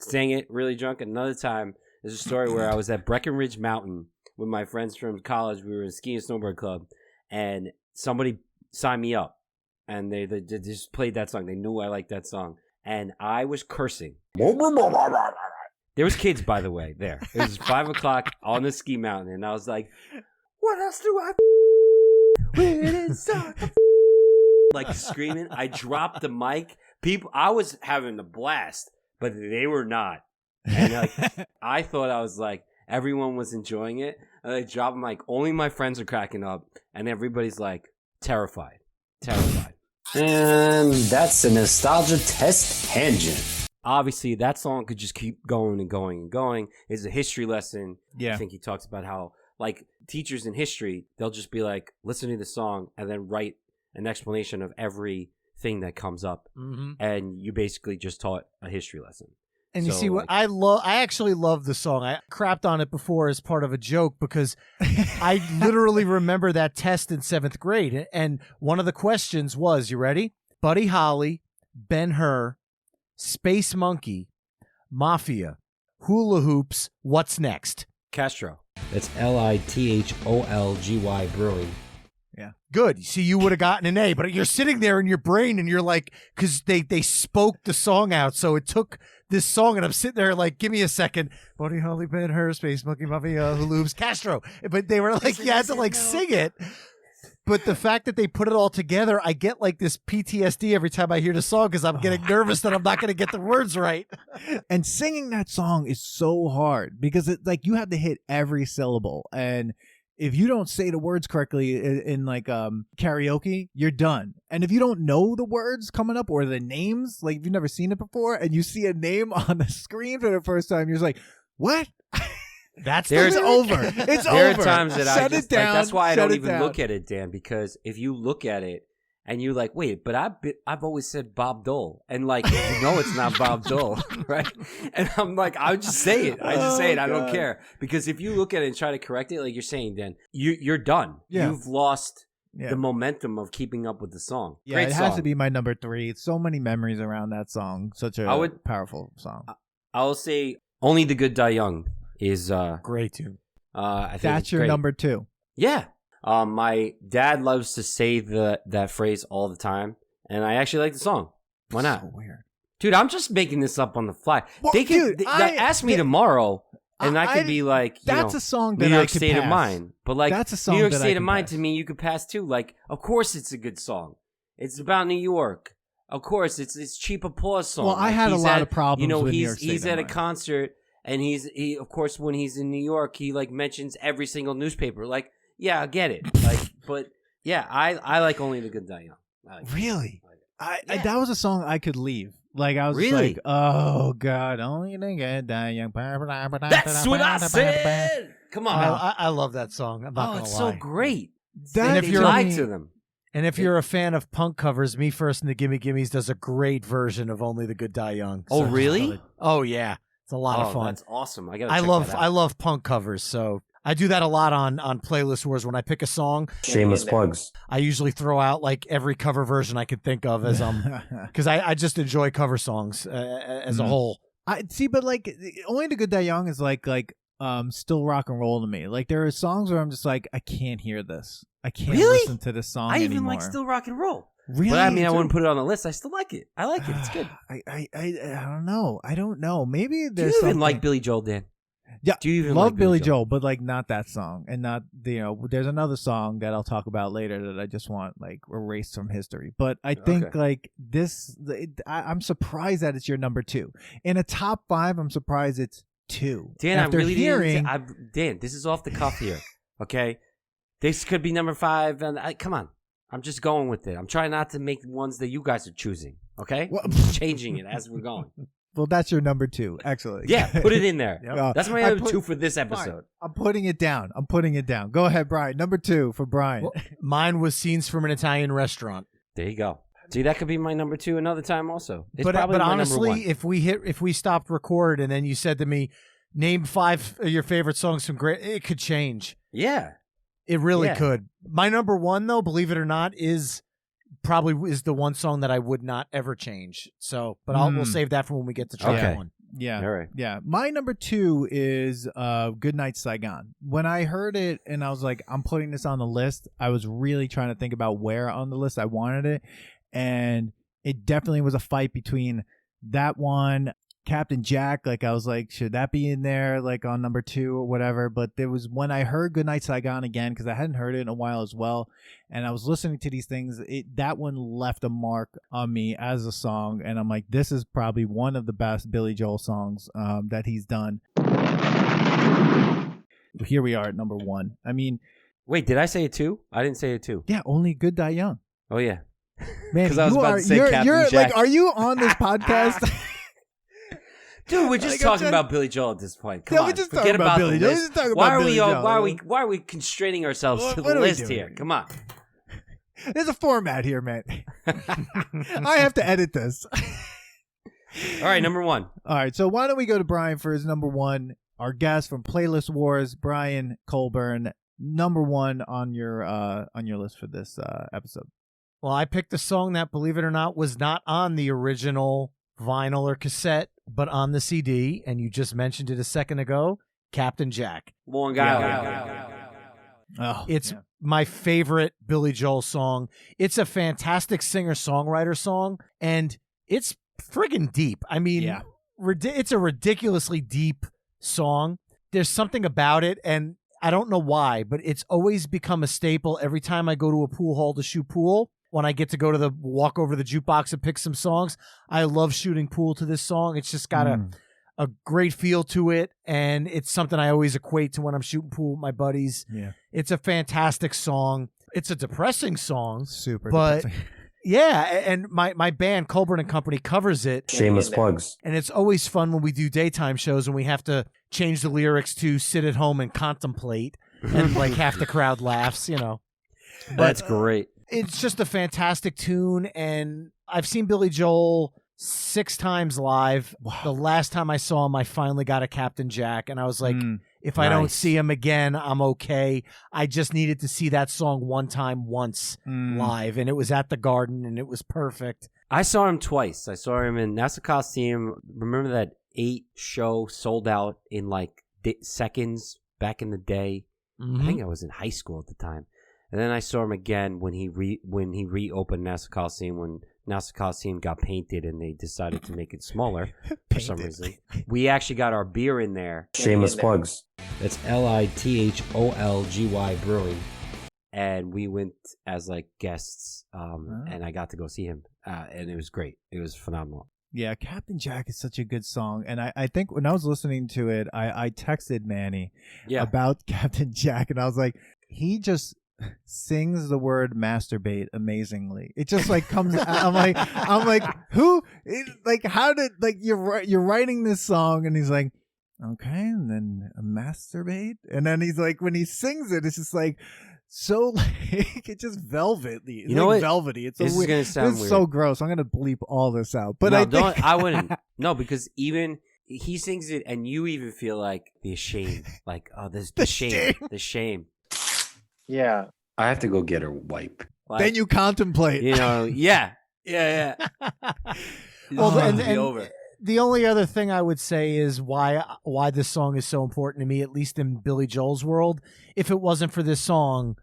sang it really drunk. Another time, there's a story where I was at Breckenridge Mountain with my friends from college. We were in a ski and snowboard club, and somebody signed me up, and they just played that song. They knew I liked that song, and I was cursing. There was kids, by the way, there. It was 5 o'clock on the ski mountain, and I was like, what else do I like screaming. I dropped the mic. I was having a blast, but they were not. And like, I thought I was like, everyone was enjoying it. And I dropped the mic. Only my friends are cracking up, and everybody's like terrified. And that's a nostalgia test tangent. Obviously, that song could just keep going and going and going. It's a history lesson. Yeah. I think he talks about how, like, teachers in history, they'll just be like, listen to the song and then write an explanation of everything that comes up. Mm-hmm. And you basically just taught a history lesson. And you see what I actually love the song. I crapped on it before as part of a joke because I literally remember that test in 7th grade. And one of the questions was, you ready? Buddy Holly, Ben-Hur, Space Monkey, Mafia, Hula Hoops, what's next? Castro. That's Litholgy Brewing. Yeah. Good. See, you would have gotten an A, but you're sitting there in your brain and you're like, because they spoke the song out. So it took this song, and I'm sitting there like, give me a second. Buddy Holly Ben Hur, Space Monkey Mafia, who loops Castro. But they were like, you had to like sing it. But the fact that they put it all together, I get like this PTSD every time I hear the song because I'm getting nervous that I'm not going to get the words right. And singing that song is so hard because it like you have to hit every syllable, and if you don't say the words correctly in like karaoke, you're done. And if you don't know the words coming up or the names, like if you've never seen it before and you see a name on the screen for the first time, you're just like, what? It's over. It's there over. are times that Shut I just it down, like, that's why I shut don't it even down. look at it, Dan, because if you look at it and you're like, wait, but I've always said Bob Dole, and like it's not Bob Dole, right? And I'm like, I just say it. I just say it. I don't care, because if you look at it and try to correct it, like you're saying, Dan, you're done. Yeah. You've lost the momentum of keeping up with the song. Yeah, Great it song. has to be my number 3. So many memories around that song. Such a powerful song. I will say Only the Good Die Young is great tune. I think that's your great. number 2. Yeah. My dad loves to say that phrase all the time, and I actually like the song. Why not? So weird. Dude, I'm just making this up on the fly. Well, They could ask me tomorrow, and I could be like, that's a song that New I York could State pass. of Mind. But like, That's a song New York that I State can of Mind pass. to me, you could pass too. Like, of course it's a good song. It's about New York. Of course, it's Cheap Applause song. Well, I had a lot of problems with New York State he's of at a Mind. concert, and he of course when he's in New York, he like mentions every single newspaper. Like, yeah, I get it. Like, but yeah, I like Only the Good Die Young. Like, Really? That was a song I could leave. Like I was Really? like, oh God, only the good die young. That's what I said. Come on. I love that song. I'm not gonna It's lie. so great. That They if you're lied to them. And if you're a fan of punk covers, Me First and the Gimme Gimmes does a great version of Only the Good Die Young. Oh, So- really? Oh yeah, it's a lot of fun. That's awesome. I love punk covers, so I do that a lot on Playlist Wars. When I pick a song, Shameless plugs. I usually throw out like every cover version I could think of as because I just enjoy cover songs as a whole. I see, but like Only the Good Die Young is like still rock and roll to me. Like there are songs where I'm just like, I can't hear this. I can't listen to this song even anymore. like Still Rock and Roll. Really? But I mean, I wouldn't put it on the list. I still like it. I like it. It's good. I don't know. I don't know. Maybe Do there's you even something... like Billy Joel, Dan? Yeah, Do you even love like Billy Joel, but like not that song, and not there's another song that I'll talk about later that I just want like erased from history. But I think like this, I'm surprised that it's your number 2 in a top 5. I'm surprised it's 2. Dan, After I really hearing, Dan, this is off the cuff here. Okay, this could be number 5, and come on, I'm just going with it. I'm trying not to make ones that you guys are choosing. Okay, I'm changing it as we're going. Well, that's your number 2. Excellent. Yeah, put it in there. Yep. That's my number 2 for this episode. Fine. I'm putting it down. Go ahead, Brian. Number 2 for Brian. Well, mine was Scenes from an Italian Restaurant. There you go. See, that could be my number 2 another time also. It's But probably my honestly, number 1. if we stopped record and then you said to me, name 5 of your favorite songs from great, it could change. Yeah. It really could. My number 1, though, believe it or not, is the one song that I would not ever change. So, but we'll save that for when we get to track 1. Yeah. All right. Yeah. My number 2 is Good Night Saigon. When I heard it and I was like, I'm putting this on the list, I was really trying to think about where on the list I wanted it. And it definitely was a fight between that one, Captain Jack. Like I was like, should that be in there like on number 2 or whatever? But there was when I heard Good Night Saigon again, because I hadn't heard it in a while as well, and I was listening to these things, that one left a mark on me as a song, and I'm like, this is probably one of the best Billy Joel songs that he's done. Here we are at number 1. I mean, wait, did I say it 2? I didn't say it 2. Yeah, Only Good Die Young. Oh yeah, man, because I was about to say Captain Jack. Like, are you on this podcast? Dude, we're just talking about Billy Joel at this point. Come on, we're just forget talking about Billy the Joel. list. Just talking about Billy Joel. Why are we constraining ourselves to What the are we list doing? here? Come on. There's a format here, man. I have to edit this. All right, number 1. All right, so why don't we go to Brian for his number 1? Our guest from Playlist Wars, Brian Colburn, number 1 on your list for this episode. Well, I picked a song that, believe it or not, was not on the original vinyl or cassette, but on the CD, and you just mentioned it a second ago, Captain Jack. Long Island. It's my favorite Billy Joel song. It's a fantastic singer-songwriter song, and it's friggin' deep. I mean, it's a ridiculously deep song. There's something about it, and I don't know why, but it's always become a staple every time I go to a pool hall to shoot pool. When I get to go to walk over to the jukebox and pick some songs, I love shooting pool to this song. It's just got a great feel to it, and it's something I always equate to when I'm shooting pool with my buddies. Yeah. It's a fantastic song. It's a depressing song. Super depressing. Yeah, and my band, Colburn and Company, covers it. Shameless plugs. And it's always fun when we do daytime shows and we have to change the lyrics to sit at home and contemplate, and like half the crowd laughs, you know. That's great. It's just a fantastic tune, and I've seen Billy Joel 6 times live. Wow. The last time I saw him, I finally got a Captain Jack, and I was like, if I don't see him again, I'm okay. I just needed to see that song one time once live, and it was at the Garden, and it was perfect. I saw him twice. I saw him in Nassau Coliseum. Remember that 8 show sold out in like seconds back in the day? I think I was in high school at the time. And then I saw him again when he reopened Nassau Coliseum, when Nassau Coliseum got painted and they decided to make it smaller for some reason. We actually got our beer in there. Shameless plugs. That's LITHOLGY Brewing. And we went as like guests, and I got to go see him. And it was great. It was phenomenal. Yeah, Captain Jack is such a good song. And I think when I was listening to it, I texted Manny about Captain Jack, and I was like, he just sings the word masturbate amazingly. It just like comes out. I'm like who like how did like you're writing this song, and he's like, okay, and then masturbate, and then he's like, when he sings it, it's just like so like it's just velvety. It's like velvety. It's so weird. Gonna sound it's weird. So gross. I'm gonna bleep all this out. But no, I wouldn't. No, because even he sings it, and you even feel like the shame, like there's the shame. Yeah. I have to go get a wipe. Like, then you contemplate. You know, yeah. Well, and over. The only other thing I would say is why this song is so important to me, at least in Billy Joel's world. If it wasn't for this song,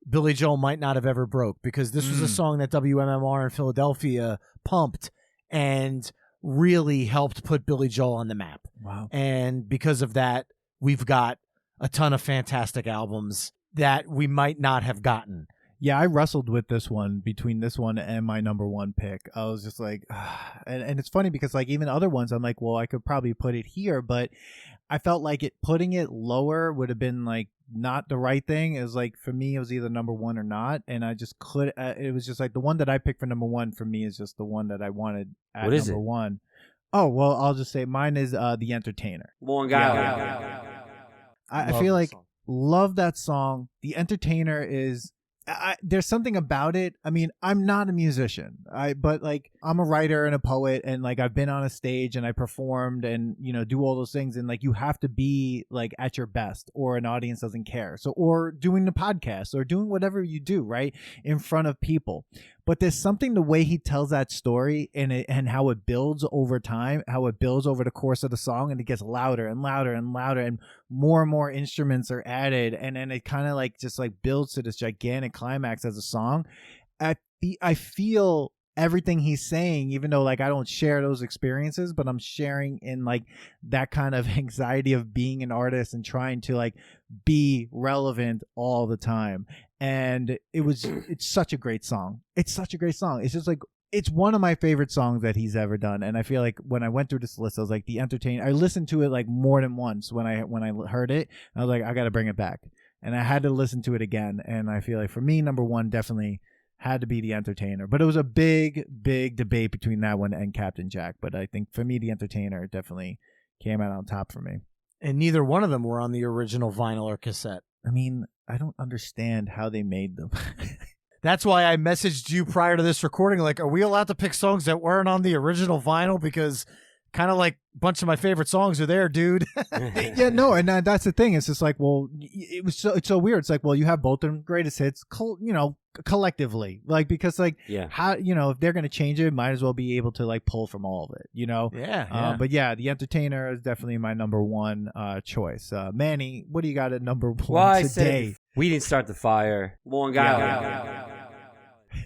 Billy Joel might not have ever broke, because this was a song that WMMR in Philadelphia pumped and really helped put Billy Joel on the map. Wow. And because of that, we've got a ton of fantastic albums that we might not have gotten. Yeah, I wrestled with this one, between this one and my number one pick. I was just like, and it's funny because like even other ones, I'm like, well, I could probably put it here, but I felt like putting it lower would have been like not the right thing. It was like, for me, it was either number one or not, and I just could. It was just like the one that I picked for number one for me is just the one that I wanted at what is number it? one. Oh well, I'll just say mine is The Entertainer. I feel like love that song. The Entertainer is. There's something about it. I mean, I'm not a musician, but like I'm a writer and a poet, and like I've been on a stage and I performed and do all those things, and like you have to be like at your best or an audience doesn't care. So or doing the podcast or doing whatever you do, right, in front of people. But there's something the way he tells that story and how it builds over time, how it builds over the course of the song, and it gets louder and louder and louder, and more instruments are added, and then it kind of like just like builds to this gigantic climax as a song. I feel everything he's saying, even though like I don't share those experiences, but I'm sharing in like that kind of anxiety of being an artist and trying to like be relevant all the time. And it's such a great song. It's such a great song. It's just like, it's one of my favorite songs that he's ever done. And I feel like when I went through this list, I was like, The Entertainer. I listened to it like more than once when I heard it. I was like, I got to bring it back. And I had to listen to it again. And I feel like for me, number one definitely had to be The Entertainer. But it was a big debate between that one and Captain Jack. But I think for me, The Entertainer definitely came out on top for me. And neither one of them were on the original vinyl or cassette. I mean, I don't understand how they made them. That's why I messaged you prior to this recording, like, are we allowed to pick songs that weren't on the original vinyl? Because kind of like a bunch of my favorite songs are there, dude. Yeah, no, and that's the thing. It's just like, well, it's so weird. It's like, well, you have both the greatest hits, collectively, like, because like, how, if they're gonna change it, might as well be able to like pull from all of it, Yeah. But yeah, The Entertainer is definitely my number one choice. Manny, what do you got at number one well, today? I said, we didn't start the fire. One guy.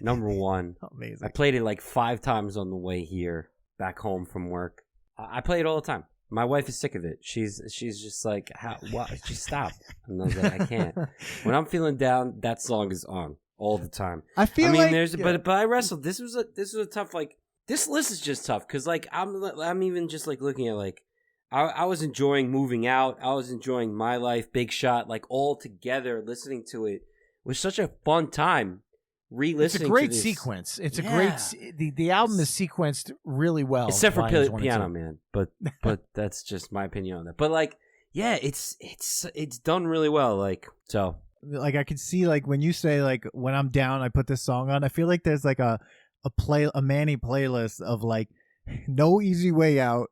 Number one. Amazing. I played it like 5 times on the way here, back home from work. I play it all the time. My wife is sick of it. She's just like, what? Just stop. And I was like, I can't. When I'm feeling down, that song is on all the time. I mean, there's, but I wrestled. This was a tough, like, this list is just tough because, like, I'm even just like looking at, like, I was enjoying Moving Out. I was enjoying My Life, Big Shot, like, all together. Listening to it was such a fun time. Re-listening. It's a great sequence. It's a great. The album is sequenced really well. Except for Piano Man, but that's just my opinion on that. But like, yeah, it's done really well. Like, so, like, I can see, like, when you say, like, when I'm down, I put this song on. I feel like there's like a Manny playlist of, like, No Easy Way Out,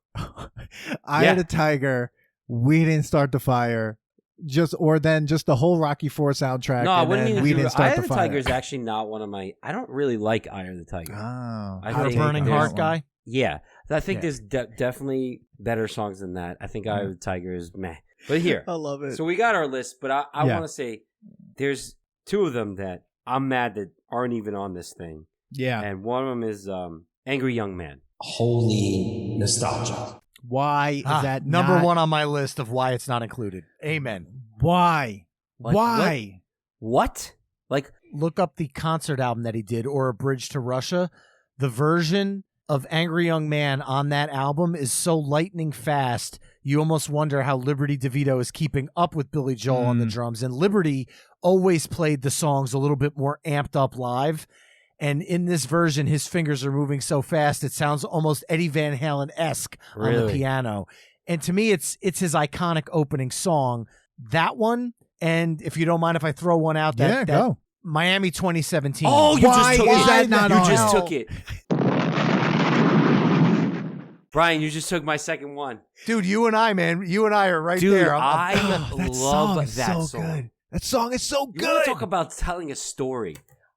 Eye of the Tiger, We Didn't Start the Fire. Just the whole Rocky IV soundtrack. No, I wouldn't even do it. Eye of the Tiger is actually not one of my. I don't really like Eye of the Tiger. Oh, you're a Burning Heart guy. Yeah, I think there's definitely better songs than that. I think Eye of the Tiger is meh. But here, I love it. So we got our list, but I want to say there's two of them that I'm mad that aren't even on this thing. Yeah, and one of them is Angry Young Man. Holy nostalgia. Why is that number one on my list of why it's not included? Amen. Why? Like, why? What? Like, look up the concert album that he did, or A Bridge to Russia. The version of Angry Young Man on that album is so lightning fast, you almost wonder how Liberty DeVito is keeping up with Billy Joel on the drums. And Liberty always played the songs a little bit more amped up live. And in this version, his fingers are moving so fast, it sounds almost Eddie Van Halen-esque on the piano. And to me, it's his iconic opening song. That one, and if you don't mind if I throw one out, that go. Miami 2017. Oh, you just took it. You just took it. Brian, you just took my second one. Dude, you and I are right there. I love that song. Good. That song is so good. You want to talk about telling a story.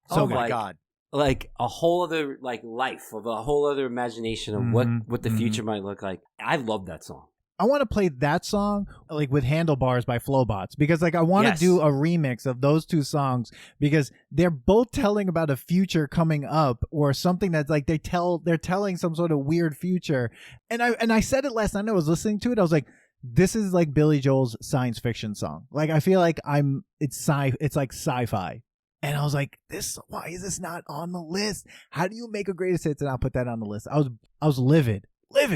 Oh, my God. Like a whole other life of a whole other imagination of what the future might look like. I love that song. I want to play that song like with Handlebars by Flowbots because like I want to do a remix of those two songs because they're both telling about a future coming up or something that's like they're telling some sort of weird future. And I said it last night I was listening to it. I was like, this is like Billy Joel's science fiction song. Like I feel like it's like sci-fi. And I was like, why is this not on the list? How do you make a greatest hits and not put that on the list? I was livid.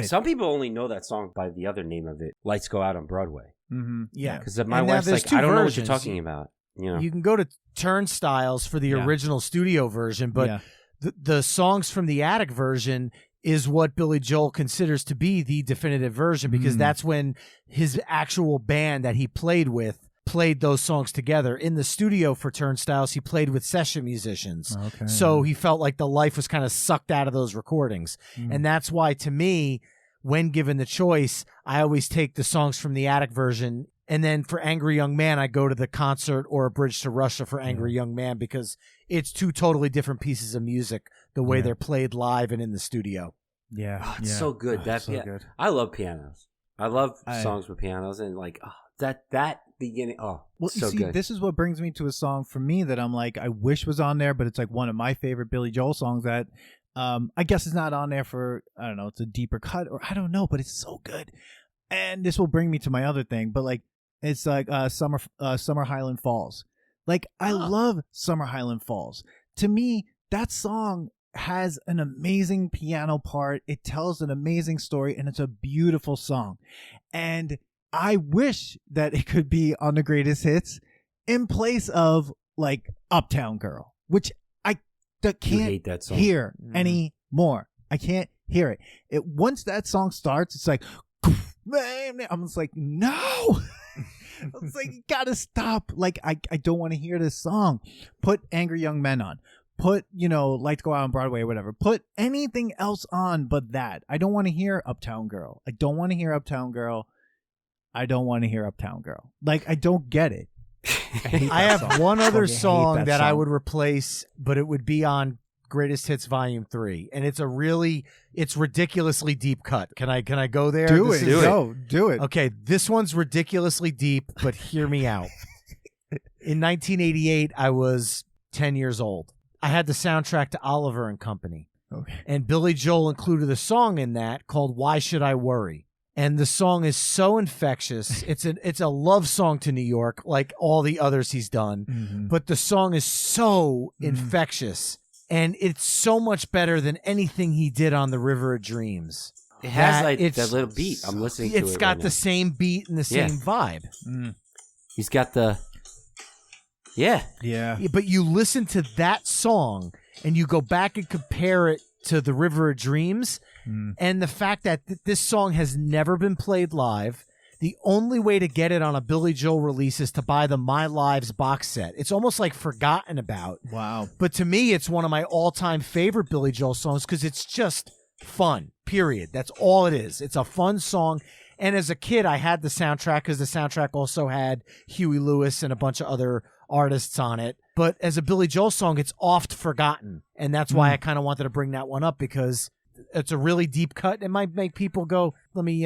Some people only know that song by the other name of it, Lights Go Out on Broadway. Mm-hmm. Yeah. Because my wife's like, I don't know what you're talking about. You know? You can go to Turnstiles for the original studio version, but the songs from the Attic version is what Billy Joel considers to be the definitive version because that's when his actual band that he played with played those songs together. In the studio for Turnstiles, he played with session musicians. Okay. So he felt like the life was kind of sucked out of those recordings. And that's why, to me, when given the choice, I always take the songs from the Attic version. And then for Angry Young Man, I go to the concert or A Bridge to Russia for Angry Young Man because it's two totally different pieces of music, the way they're played live and in the studio. Yeah. Oh, it's so good. That's so good. I love pianos. I love songs with pianos and like that beginning. Oh, well, so you see, good. This is what brings me to a song for me that I'm like, I wish was on there, but it's like one of my favorite Billy Joel songs that I guess it's not on there for, I don't know, it's a deeper cut or I don't know, but it's so good. And this will bring me to my other thing, but like, it's like Summer Highland Falls. Like, I love Summer Highland Falls. To me, that song has an amazing piano part. It tells an amazing story, and it's a beautiful song. And I wish that it could be on the greatest hits in place of like Uptown Girl, which I can't hear anymore. I can't hear it. Once that song starts, it's like, man, I'm just like, no. I was like, you gotta stop. Like, I don't want to hear this song. Put Angry Young Men on. Put, Lights Go Out on Broadway or whatever. Put anything else on but that. I don't want to hear Uptown Girl. I don't want to hear Uptown Girl. Like, I don't get it. I have one other song that I would replace, but it would be on Greatest Hits Volume 3, and it's ridiculously deep cut. Can I go there? Do it. Okay, this one's ridiculously deep, but hear me out. In 1988, I was 10 years old. I had the soundtrack to Oliver and Company. Okay. And Billy Joel included a song in that called "Why Should I Worry." And the song is so infectious. It's a love song to New York, like all the others he's done. Mm-hmm. But the song is so infectious, and it's so much better than anything he did on the River of Dreams. It has like that little beat. I'm listening to it. It's got the same beat and the same vibe. He's got the yeah. But you listen to that song and you go back and compare it to the River of Dreams, and the fact that this song has never been played live. The only way to get it on a Billy Joel release is to buy the My Lives box set. It's almost like forgotten about. Wow. But to me, it's one of my all-time favorite Billy Joel songs because it's just fun, period. That's all it is. It's a fun song. And as a kid, I had the soundtrack because the soundtrack also had Huey Lewis and a bunch of other artists on it. But as a Billy Joel song, it's oft forgotten. And that's why I kind of wanted to bring that one up, because it's a really deep cut. It might make people go, let me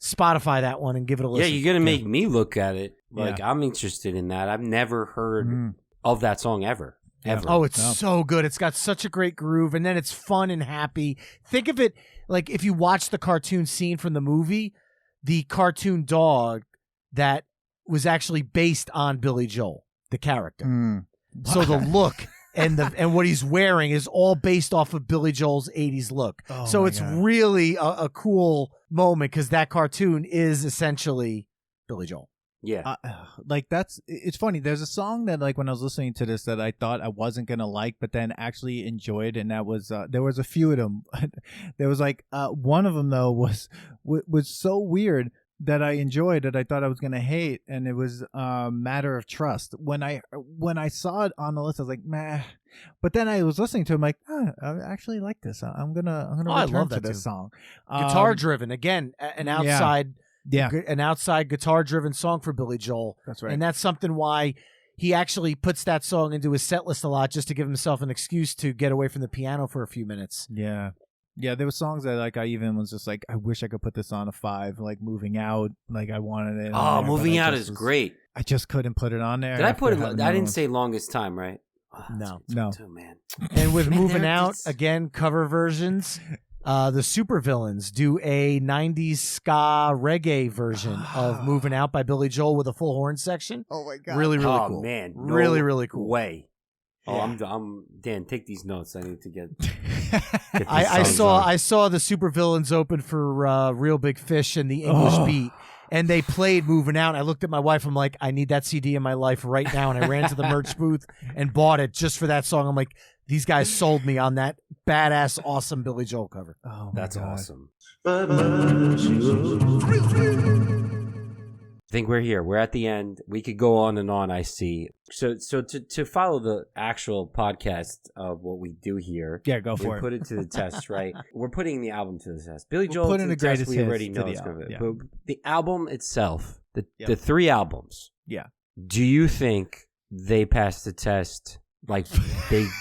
Spotify that one and give it a listen. Yeah, you're going to make me look at it. Like, I'm interested in that. I've never heard of that song ever. Oh, it's so good. It's got such a great groove, and then it's fun and happy. Think of it like if you watch the cartoon scene from the movie, the cartoon dog that was actually based on Billy Joel, the character. So the look and what he's wearing is all based off of Billy Joel's 80s look. Oh, so it's really a cool moment because that cartoon is essentially Billy Joel. Yeah. It's funny. There's a song that, like, when I was listening to this that I thought I wasn't going to like, but then actually enjoyed. And that was, there was a few of them. There was like, one of them though was so weird that I enjoyed that I thought I was going to hate. And it was, Matter of Trust. When I saw it on the list, I was like, meh. But then I was listening to it, I'm like, I actually like this. I'm gonna return to this song. Guitar driven again, an outside. An outside guitar-driven song for Billy Joel. That's right. And that's something why he actually puts that song into his set list a lot, just to give himself an excuse to get away from the piano for a few minutes. Yeah. Yeah, there were songs that, like, I even was just like, I wish I could put this on a 5, like Moving Out. Like, I wanted it. Oh, Moving Out is great. I just couldn't put it on there. Did I put it? I didn't say Longest Time, right? Oh, no. Too, man. And with Moving Out, again, cover versions. The Supervillains do a 90s ska reggae version of Moving Out by Billy Joel with a full horn section. Oh, my God. Really, really cool. cool. Oh, man. Really, really cool. Way. Yeah. Oh, I'm Dan, take these notes. I need to get I saw the Supervillains open for Real Big Fish and the English Beat. And they played Moving Out. I looked at my wife. I'm like, I need that CD in my life right now. And I ran to the merch booth and bought it just for that song. I'm like, these guys sold me on that badass, awesome Billy Joel cover. Oh, that's God. awesome. I think we're here. We're at the end. We could go on and on, I see. So to follow the actual podcast of what we do here. Yeah, go for it. Put it to the test, right? We're putting the album to the test. Billy Joel to the test, we already know it's going to be. But the album itself, the 3 albums. Yeah. Do you think they pass the test? Like,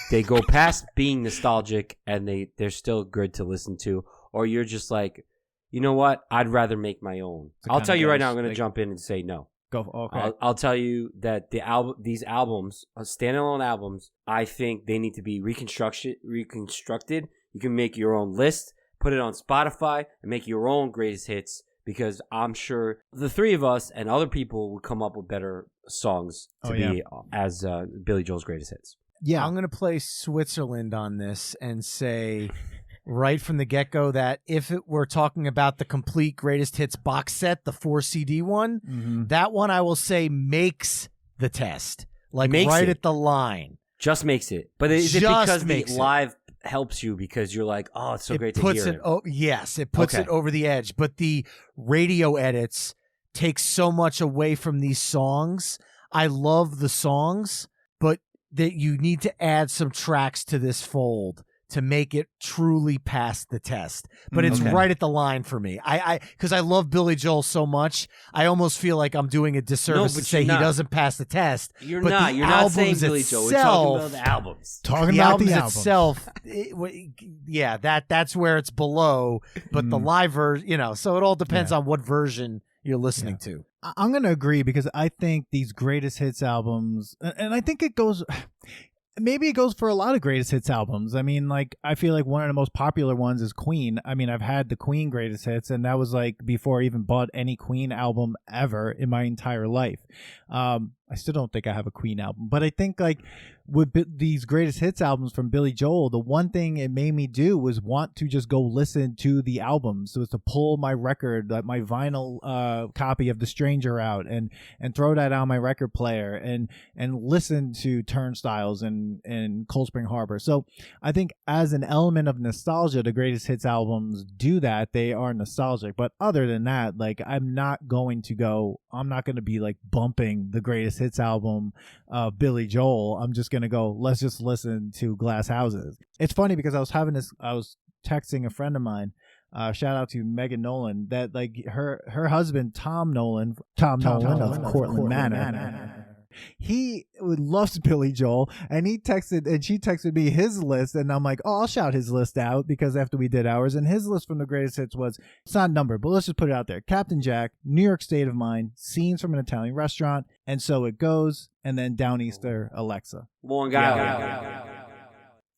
they go past being nostalgic and they're still good to listen to? Or you're just like, you know what? I'd rather make my own. I'll tell you right now, I'm going to jump in and say no. Go. Okay. I'll tell you that these albums, standalone albums, I think they need to be reconstructed. You can make your own list, put it on Spotify, and make your own greatest hits, because I'm sure the 3 of us and other people would come up with better songs to be as Billy Joel's greatest hits. Yeah, I'm going to play Switzerland on this and say right from the get-go that if we're talking about the complete greatest hits box set, the 4 CD one, that one I will say makes the test. Like right at the line. Just makes it. But is it because the live helps you because you're like, oh, it's so great to hear it? Yes, it puts it over the edge. But the radio edits take so much away from these songs. I love the songs, but that you need to add some tracks to this fold to make it truly pass the test. But it's right at the line for me. Because I love Billy Joel so much, I almost feel like I'm doing a disservice to say he doesn't pass the test. You're not saying Billy Joel. We're talking about the albums. Talking about the albums itself. That's where it's below. But the live version, so it all depends on what version you're listening to. I'm going to agree, because I think these greatest hits albums, and I think it goes... maybe it goes for a lot of greatest hits albums. I mean, like, I feel like one of the most popular ones is Queen. I mean, I've had the Queen greatest hits, and that was like before I even bought any Queen album ever in my entire life. I still don't think I have a Queen album, but I think like with these greatest hits albums from Billy Joel, the one thing it made me do was want to just go listen to the albums. So it's to pull my record, like my vinyl copy of The Stranger out and throw that on my record player and listen to Turnstiles and Cold Spring Harbor. So I think as an element of nostalgia, the greatest hits albums do that. They are nostalgic. But other than that, like I'm not going to be like bumping the greatest hits album of Billy Joel. I'm just going to go, let's just listen to Glass Houses. It's funny because I was texting a friend of mine, shout out to Megan Nolan, that like her husband, Tom Nolan of Cortland Manor. He loves Billy Joel, and she texted me his list, and I'm like, oh, I'll shout his list out because after we did ours, and his list from the greatest hits was, it's not numbered, but let's just put it out there: Captain Jack, New York State of Mind, Scenes from an Italian Restaurant, And So It Goes, and then Downeaster Alexa. Long guy.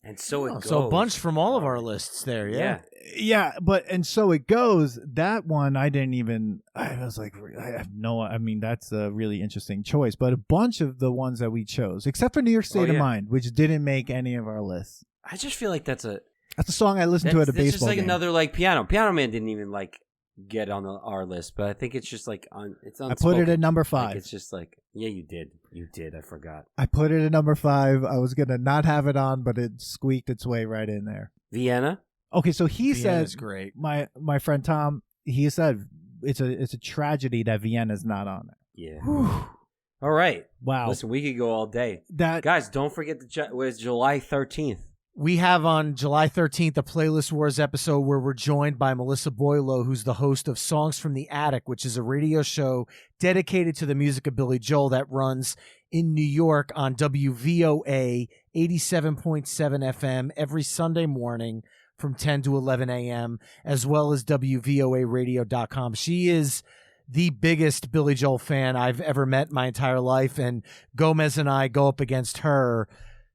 And So It Goes. So a bunch from all of our lists there, yeah. Yeah, but And So It Goes, that one I was like, I mean, that's a really interesting choice. But a bunch of the ones that we chose, except for New York State of Mind, which didn't make any of our lists. I just feel like that's a song I listened to at a baseball game. It's just like another like Piano. Piano Man didn't even like get on our list, but I think it's just like it's unspoken. I put it at number 5. Like, it's just like, yeah, you did. I forgot. I put it at number 5. I was gonna not have it on, but it squeaked its way right in there. Vienna. Okay, so he Vienna's said, great. My friend Tom, he said it's a tragedy that Vienna's not on there. Yeah. Whew. All right. Wow. Listen, we could go all day. Guys, don't forget it's July 13th. We have on July 13th a Playlist Wars episode where we're joined by Melissa Boileau, who's the host of Songs from the Attic, which is a radio show dedicated to the music of Billy Joel that runs in New York on WVOA 87.7 FM every Sunday morning from 10 to 11 a.m., as well as WVOAradio.com. She is the biggest Billy Joel fan I've ever met in my entire life, and Gomez and I go up against her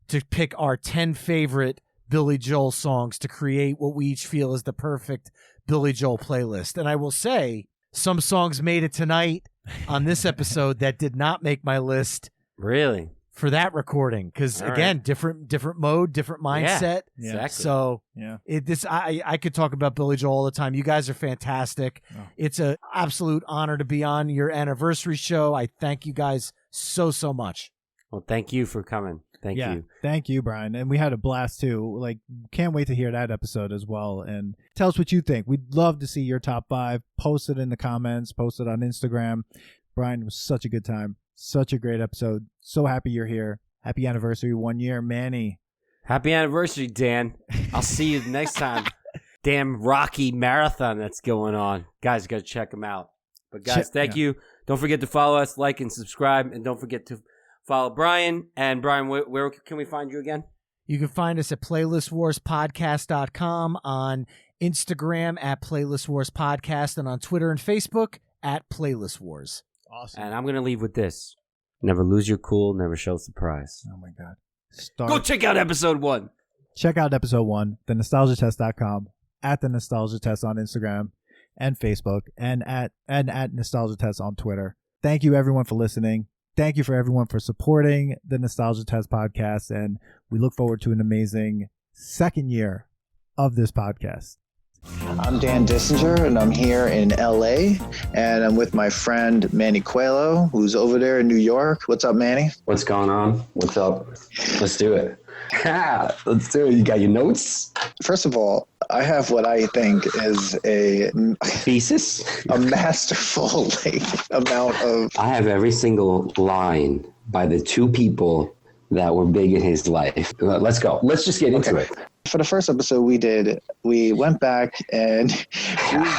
to pick our 10 favorite Billy Joel songs to create what we each feel is the perfect Billy Joel playlist. And I will say, some songs made it tonight on this episode that did not make my list. Really? For that recording, because again, different mode, different mindset. Yeah, exactly. So I could talk about Billy Joel all the time. You guys are fantastic. Oh. It's an absolute honor to be on your anniversary show. I thank you guys so much. Well, thank you for coming. Thank you. Thank you, Brian. And we had a blast too. Like, can't wait to hear that episode as well. And tell us what you think. We'd love to see your top 5. Post it in the comments. Post it on Instagram. Brian, it was such a good time. Such a great episode. So happy you're here. Happy anniversary, 1 year, Manny. Happy anniversary, Dan. I'll see you next time. Damn Rocky Marathon that's going on. Guys, got to check them out. But guys, thank you. Don't forget to follow us, like, and subscribe. And don't forget to follow Brian. And Brian, where can we find you again? You can find us at playlistwarspodcast.com, on Instagram at Playlist Wars Podcast, and on Twitter and Facebook at Playlist Wars. Awesome. And I'm going to leave with this. Never lose your cool, never show surprise. Oh, my God. Go check out episode 1. Check out episode 1, thenostalgiatest.com, at The Nostalgia Test on Instagram and Facebook, and at Nostalgia Test on Twitter. Thank you, everyone, for listening. Thank you for everyone for supporting the Nostalgia Test podcast, and we look forward to an amazing second year of this podcast. I'm Dan Dissinger, and I'm here in LA, and I'm with my friend Manny Coelho, who's over there in New York. What's up, Manny? What's going on? What's up? Let's do it. Let's do it. You got your notes? First of all, I have what I think is a thesis, a masterful amount of. I have every single line by the 2 people that were big in his life. Let's go. Let's just get into it. For the first episode we went back and we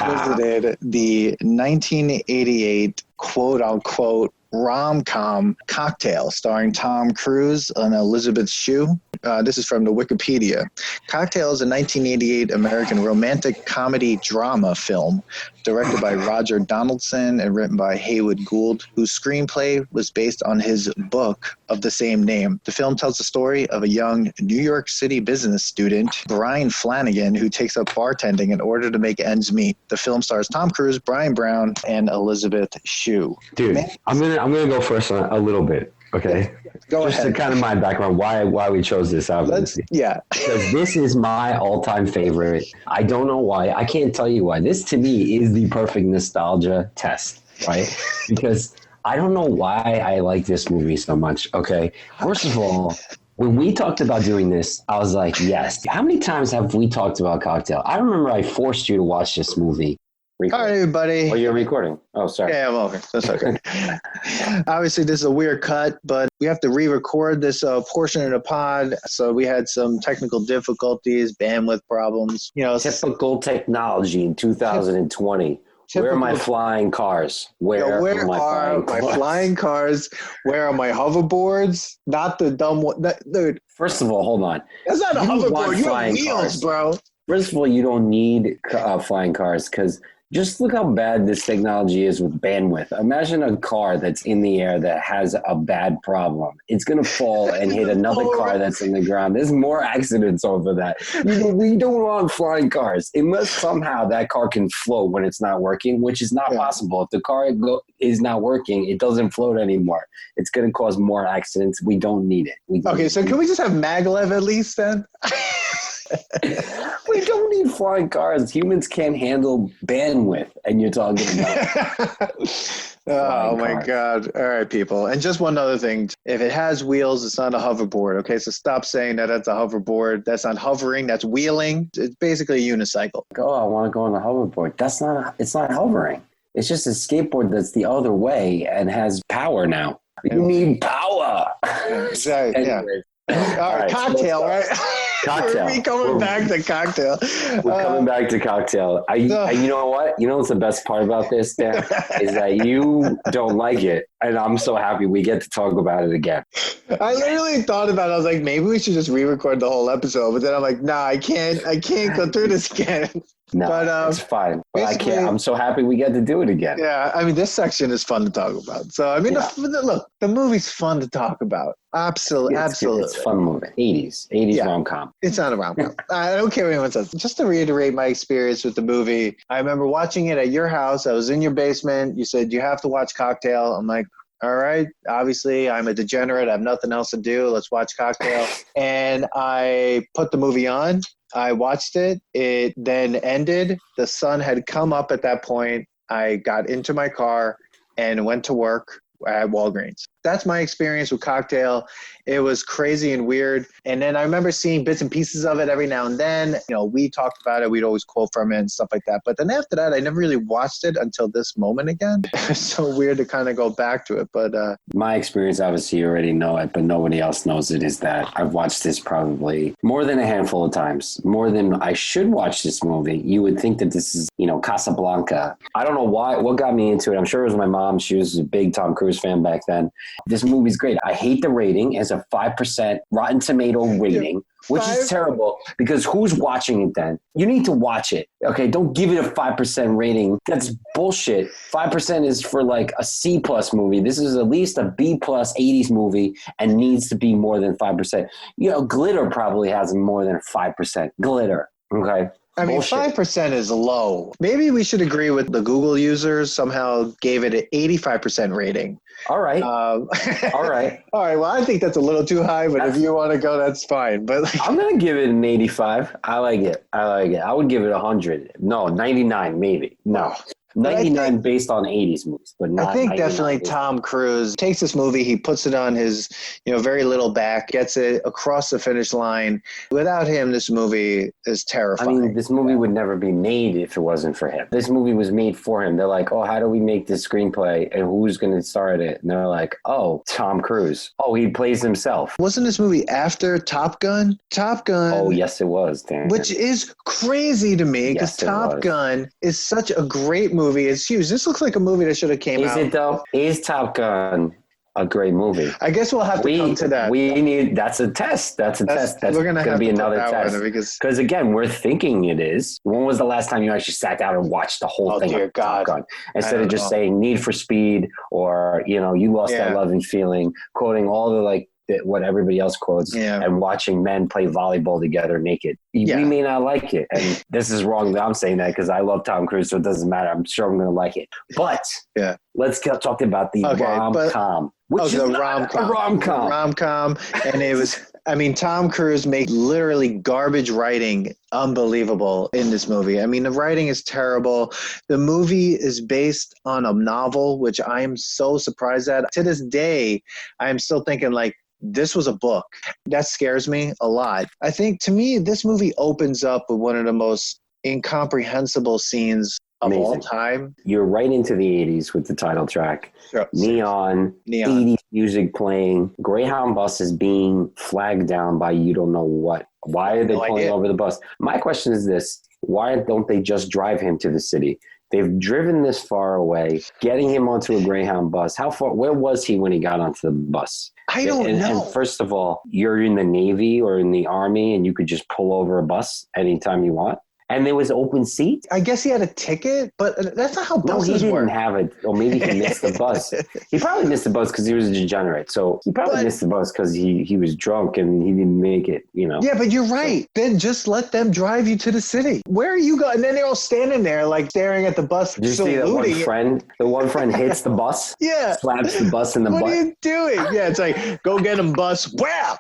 visited the 1988 quote-unquote rom-com Cocktail, starring Tom Cruise and Elizabeth Shue. This is from the Wikipedia. Cocktail is a 1988 American romantic comedy drama film directed by Roger Donaldson and written by Haywood Gould, whose screenplay was based on his book of the same name. The film tells the story of a young New York City business student, Brian Flanagan, who takes up bartending in order to make ends meet. The film stars Tom Cruise, Brian Brown, and Elizabeth Shue. Dude, I'm gonna go first on a little bit. Okay, go just ahead. to kind of my background, why we chose this obviously. Because this is my all-time favorite. I don't know why. I can't tell you why. This to me is the perfect nostalgia test, right? Because I don't know why I like this movie so much. Okay, first of all, when we talked about doing this, I was like, yes. How many times have we talked about Cocktail? I remember I forced you to watch this movie. All right, everybody. Oh, you're recording. Oh, sorry. Yeah, I'm over. That's okay. Obviously, this is a weird cut, but we have to re-record this portion of the pod. So we had some technical difficulties, bandwidth problems. Typical technology in 2020. Where are my flying cars? Where are my flying cars? Where are my hoverboards? Not the dumb one. Dude. First of all, hold on. That's not a hoverboard. You have wheels, bro. First of all, you don't need flying cars because just look how bad this technology is with bandwidth. Imagine a car that's in the air that has a bad problem. It's going to fall and hit another car that's in the ground. There's more accidents over that. We don't want flying cars. Unless somehow that car can float when it's not working, which is not possible. If the car is not working, it doesn't float anymore. It's going to cause more accidents. We don't need it. So can we just have maglev at least then? We don't need flying cars. Humans can't handle bandwidth, and you're talking about oh my God. All right, people. And just one other thing. If it has wheels, it's not a hoverboard. Okay, so stop saying that that's a hoverboard. That's not hovering. That's wheeling. It's basically a unicycle. Oh, I want to go on a hoverboard. It's not hovering. It's just a skateboard that's the other way and has power now. You need power. Exactly. Yeah. All right, Cocktail, right? Cocktail. We're coming back to Cocktail. We're coming back to Cocktail. You know what? You know what's the best part about this, Dan? Is that you don't like it, and I'm so happy we get to talk about it again. I literally thought about it. I was like, maybe we should just re-record the whole episode. But then I'm like, nah, I can't go through this again. No, but, it's fine. But I can't. I'm so happy we get to do it again. Yeah, I mean, this section is fun to talk about. So, I mean, look, the movie's fun to talk about. Absolutely. It's a fun movie. 80s rom-com. It's not a rom-com. I don't care what anyone says. Just to reiterate my experience with the movie, I remember watching it at your house. I was in your basement. You said, you have to watch Cocktail. I'm like, all right, obviously I'm a degenerate. I have nothing else to do. Let's watch Cocktail. And I put the movie on. I watched it. It then ended. The sun had come up at that point. I got into my car and went to work at Walgreens. That's my experience with Cocktail. It was crazy and weird. And then I remember seeing bits and pieces of it every now and then. We talked about it. We'd always quote from it and stuff like that. But then after that, I never really watched it until this moment again. It's so weird to kind of go back to it. But my experience, obviously, you already know it, but nobody else knows it, is that I've watched this probably more than a handful of times, more than I should watch this movie. You would think that this is, Casablanca. I don't know what got me into it. I'm sure it was my mom. She was a big Tom Cruise fan back then. This movie's great. I hate the rating as a 5% Rotten Tomato rating, which is terrible because who's watching it then? You need to watch it. Okay, don't give it a 5% rating. That's bullshit. 5% is for like a C+ movie. This is at least a B+ 80s movie and needs to be more than 5%. Glitter probably has more than 5%. Glitter, okay? I mean, Bullshit. 5% is low. Maybe we should agree with the Google users somehow gave it an 85% rating. All right. All right. All right. Well, I think that's a little too high, but if you want to go, that's fine. But I'm going to give it an 85. I like it. I would give it 100. No, 99 maybe. No. 99 based on 80s movies, but not. I think definitely Tom Cruise takes this movie, he puts it on his, very little back, gets it across the finish line. Without him, this movie is terrifying. I mean, this movie would never be made if it wasn't for him. This movie was made for him. They're like, oh, how do we make this screenplay and who's going to star in it? And they're like, oh, Tom Cruise. Oh, he plays himself. Wasn't this movie after Top Gun? Top Gun. Oh, yes, it was, Dan. Which is crazy to me because Top Gun is such a great movie. movie is huge. This looks like a movie that should have came out. Is it though? Is Top Gun a great movie? I guess we'll have to come to that. That's a test. That's test. That's we're gonna be another test. Because again, we're thinking it is. When was the last time you actually sat down and watched the whole thing? Dear God. Top Gun? Instead of just saying Need for Speed or, you lost that loving feeling, quoting all the what everybody else quotes and watching men play volleyball together naked. We may not like it. And this is wrong that I'm saying that because I love Tom Cruise, so it doesn't matter. I'm sure I'm going to like it. But let's get talking about the rom-com. Which is the rom-com. Rom-com. And it was, Tom Cruise made literally garbage writing unbelievable in this movie. The writing is terrible. The movie is based on a novel, which I am so surprised at. To this day, I am still thinking this was a book. That scares me a lot. I think to me, this movie opens up with one of the most incomprehensible scenes of all time. You're right into the 80s with the title track. Sure. Neon, 80s music playing. Greyhound bus is being flagged down by you don't know what. Why are they pulling over the bus? My question is this. Why don't they just drive him to the city? They've driven this far away, getting him onto a Greyhound bus. How far? Where was he when he got onto the bus? I don't know. And first of all, you're in the Navy or in the Army, and you could just pull over a bus anytime you want. And there was open seats. I guess he had a ticket, but that's not how buses work. No, he didn't have it. Or maybe he missed the bus. He probably missed the bus because he was a degenerate. So he probably missed the bus because he was drunk and he didn't make it, Yeah, but you're right. Then just let them drive you to the city. Where are you going? And then they're all standing there staring at the bus. Did you see that one friend? The one friend hits the bus. Yeah. Slaps the bus in the butt. What are you doing? Yeah, it's go get him, bus. Wow.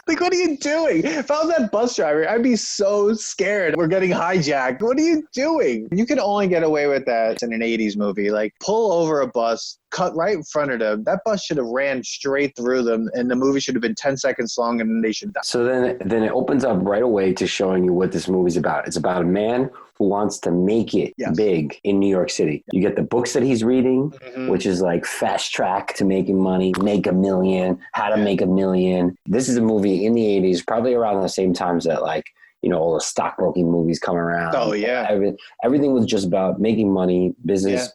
What are you doing? If I was that bus driver, I'd be so scared. We're getting hijacked. What are you doing? You can only get away with that in an 80s movie. Pull over a bus, cut right in front of them. That bus should have ran straight through them, and the movie should have been 10 seconds long, and then they should die. So then it opens up right away to showing you what this movie's about. It's about a man who wants to make it big in New York City. You get the books that he's reading, which is Fast Track to Making Money, Make a Million, How to Make a Million. This is a movie in the 80s, probably around the same times that all the stockbroking movies come around. Oh, yeah. Everything was just about making money, business.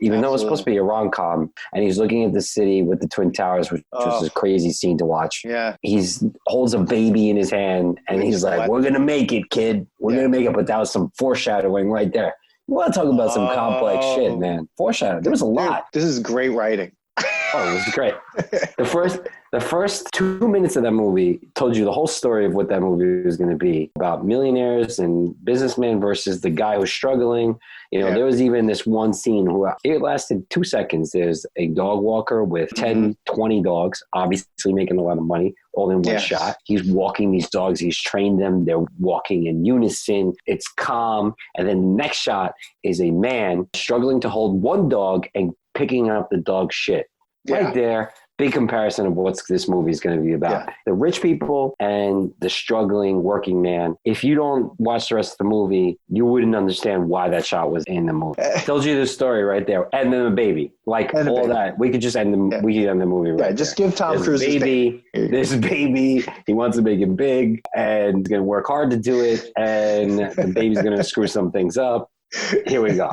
Even though it's supposed to be a rom-com, and he's looking at the city with the Twin Towers, which was a crazy scene to watch. Yeah. He holds a baby in his hand, and he's like, we're going to make it, kid. We're going to make it. But that was some foreshadowing right there. You want to talk about some complex shit, man. Foreshadowing. There was a lot. This is great writing. Oh, it was great. The first 2 minutes of that movie told you the whole story of what that movie was going to be about millionaires and businessmen versus the guy who's struggling. There was even this one scene it lasted 2 seconds. There's a dog walker with 10, 20 dogs, obviously making a lot of money, all in one shot. He's walking these dogs. He's trained them. They're walking in unison. It's calm. And then the next shot is a man struggling to hold one dog and picking up the dog shit. Right there, big comparison of what this movie is going to be about. Yeah. The rich people and the struggling working man. If you don't watch the rest of the movie, you wouldn't understand why that shot was in the movie. Tells you the story right there. And then the baby. That. We could just end the we could end the movie right just give Tom Cruise his baby. This baby. He wants to make it big and he's going to work hard to do it. And the baby's going to screw some things up. Here we go.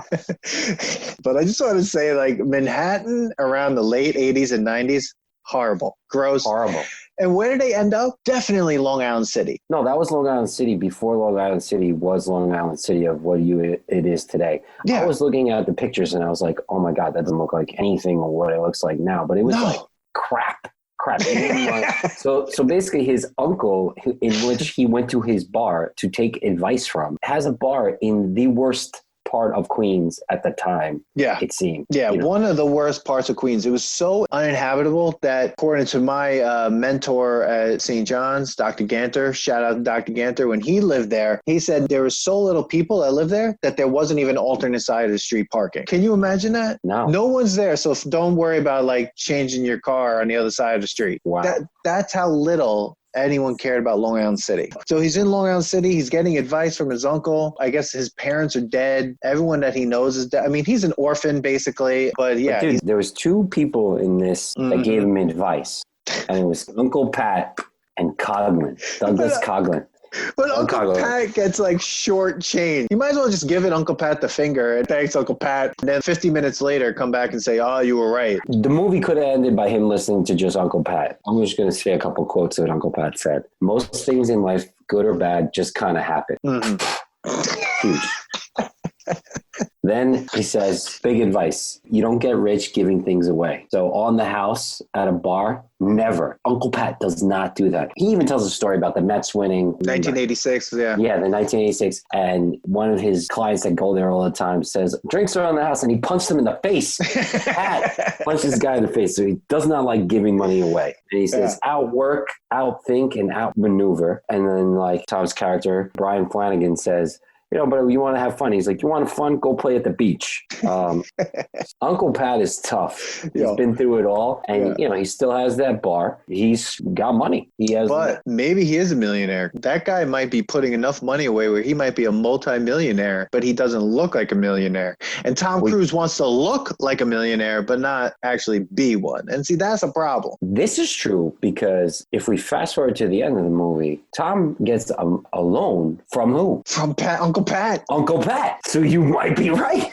But I just want to say, Manhattan around the late 80s and 90s, horrible. Gross. Horrible. And where did they end up? Definitely Long Island City. No, that was Long Island City before Long Island City was Long Island City of what it is today. Yeah. I was looking at the pictures and I was like, oh my God, that doesn't look like anything or what it looks like now. But it was crap. So basically his uncle, in which he went to his bar to take advice from, has a bar in the worst part of Queens at the time. Yeah. It seemed. Yeah. One of the worst parts of Queens. It was so uninhabitable that, according to my mentor at St. John's, Dr. Ganter, shout out to Dr. Ganter, when he lived there, he said there was so little people that lived there that there wasn't even alternate side of the street parking. Can you imagine that? No. No one's there. So don't worry about changing your car on the other side of the street. Wow. That's how little anyone cared about Long Island City. So he's in Long Island City. He's getting advice from his uncle. I guess his parents are dead. Everyone that he knows is dead. He's an orphan basically, but yeah. But dude, there was two people in this that gave him advice, and it was Uncle Pat and Coughlin, Douglas Coughlin. But Uncle Pat gets like short change. You might as well just give it Uncle Pat the finger and thanks Uncle Pat. And then 50 minutes later, come back and say, "Oh, you were right." The movie could have ended by him listening to just Uncle Pat. I'm just going to say a couple quotes that Uncle Pat said. Most things in life, good or bad, just kind of happen. Huge. Then he says, big advice. You don't get rich giving things away. So on the house, at a bar, never. Uncle Pat does not do that. He even tells a story about the Mets winning. 1986, yeah. Yeah, the 1986. And one of his clients that go there all the time says, drinks around the house, and he punched him in the face. Pat punched this guy in the face. So he does not like giving money away. And he says, outwork, outthink, and outmaneuver. And then like Tom's character, Brian Flanagan, says, but you want to have fun. He's like, you want fun? Go play at the beach. Uncle Pat is tough. He's been through it all. And, he still has that bar. He's got money. But maybe he is a millionaire. That guy might be putting enough money away where he might be a multi-millionaire, but he doesn't look like a millionaire. And Tom Cruise wants to look like a millionaire, but not actually be one. And see, that's a problem. This is true because if we fast forward to the end of the movie, Tom gets a loan from who? From Uncle Pat. Uncle Pat. So you might be right.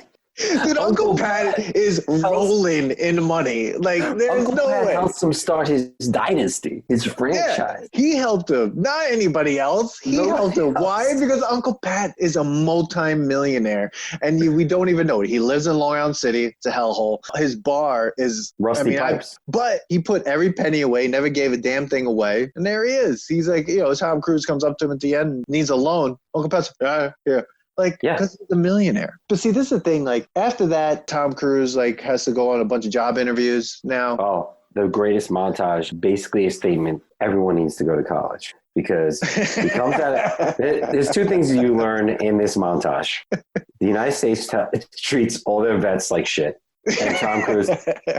Dude, Uncle Pat is rolling in money. Like, there's Uncle no Pat way. helped him start his dynasty, his franchise. Yeah, he helped him, not anybody else. He helped him. Why? Because Uncle Pat is a multi-millionaire, and we don't even know it. He lives in Long Island City. It's a hellhole. His bar is Rusty Pipes. But he put every penny away, never gave a damn thing away, and there he is. He's like, Tom Cruise comes up to him at the end, needs a loan. Uncle Pat's, yeah. Because he's a millionaire. But see, this is the thing. Like, after that, Tom Cruise, has to go on a bunch of job interviews now. Oh, the greatest montage, basically a statement. Everyone needs to go to college. Because he comes out there's two things you learn in this montage. The United States treats all their vets like shit. And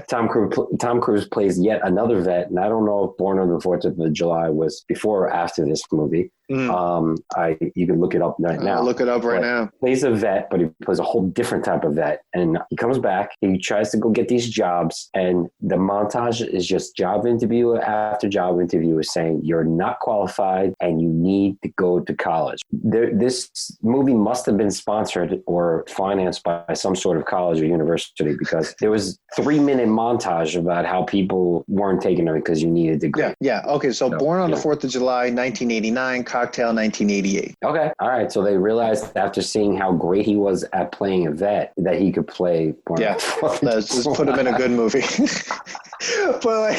Tom Cruise plays yet another vet, and I don't know if Born on the 4th of July was before or after this movie. You can look it up right now. Look it up right now. Plays a vet, but he plays a whole different type of vet. And he comes back, he tries to go get these jobs, and the montage is just job interview after job interview is saying you're not qualified and you need to go to college. This movie must have been sponsored or financed by some sort of college or university, because there was 3-minute montage about how people weren't taking it because you needed to go. Yeah. Okay, so Born on the 4th of July, 1989, Cocktail, 1988. Okay. All right. So they realized after seeing how great he was at playing a vet that he could play. Let's just put him in a good movie. But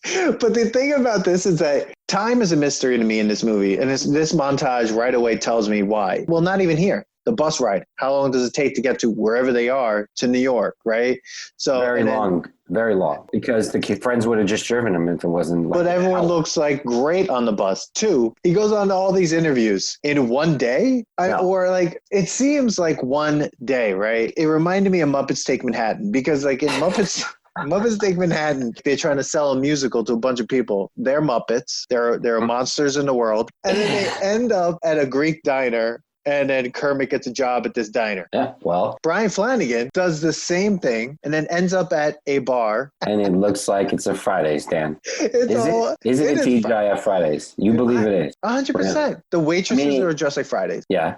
the thing about this is that time is a mystery to me in this movie. And this montage right away tells me why. Well, not even here. The bus ride. How long does it take to get to wherever they are to New York, right? So very long, because the friends would have just driven him if it wasn't. But everyone looks like great on the bus too. He goes on to all these interviews in one day, it seems like one day, right? It reminded me of Muppets Take Manhattan, because in Muppets Take Manhattan, they're trying to sell a musical to a bunch of people. They're Muppets. There are monsters in the world, and then they end up at a Greek diner. And then Kermit gets a job at this diner. Yeah, well. Brian Flanagan does the same thing and then ends up at a bar. And it looks like it's a Fridays, Dan. Is it a TGIF Fridays? You believe it is? 100%. The waitresses are dressed like Fridays. Yeah.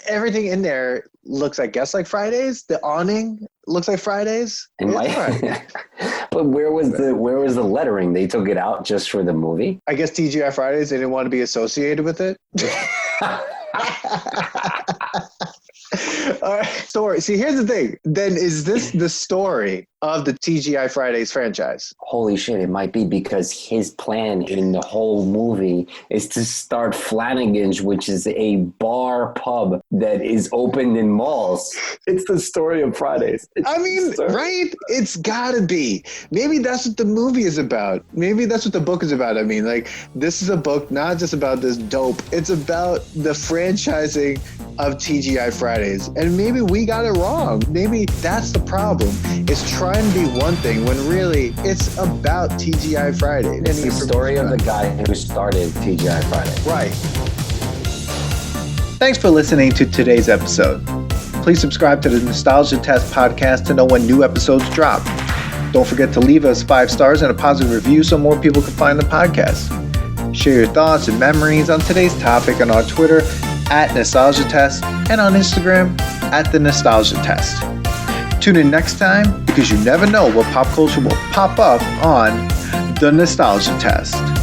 Everything in there looks, I guess, like Fridays. The awning looks like Fridays. But where was the lettering? They took it out just for the movie? I guess TGI Fridays, they didn't want to be associated with it. All right. Story. See, here's the thing. Then is this the story of the TGI Fridays franchise? Holy shit, it might be, because his plan in the whole movie is to start Flanagan's, which is a bar pub that is open in malls. It's the story of Fridays. Right? It's gotta be. Maybe that's what the movie is about. Maybe that's what the book is about. This is a book not just about this dope. It's about the franchising of TGI Fridays. And maybe we got it wrong. Maybe that's the problem. It's trying to be one thing when really it's about TGI Friday. It's the story of the guy who started TGI Friday. Right. Thanks for listening to today's episode. Please subscribe to the Nostalgia Test podcast to know when new episodes drop. Don't forget to leave us 5 stars and a positive review so more people can find the podcast. Share your thoughts and memories on today's topic on our Twitter at Nostalgia Test and on Instagram at The Nostalgia Test. Tune in next time because you never know what pop culture will pop up on The Nostalgia Test.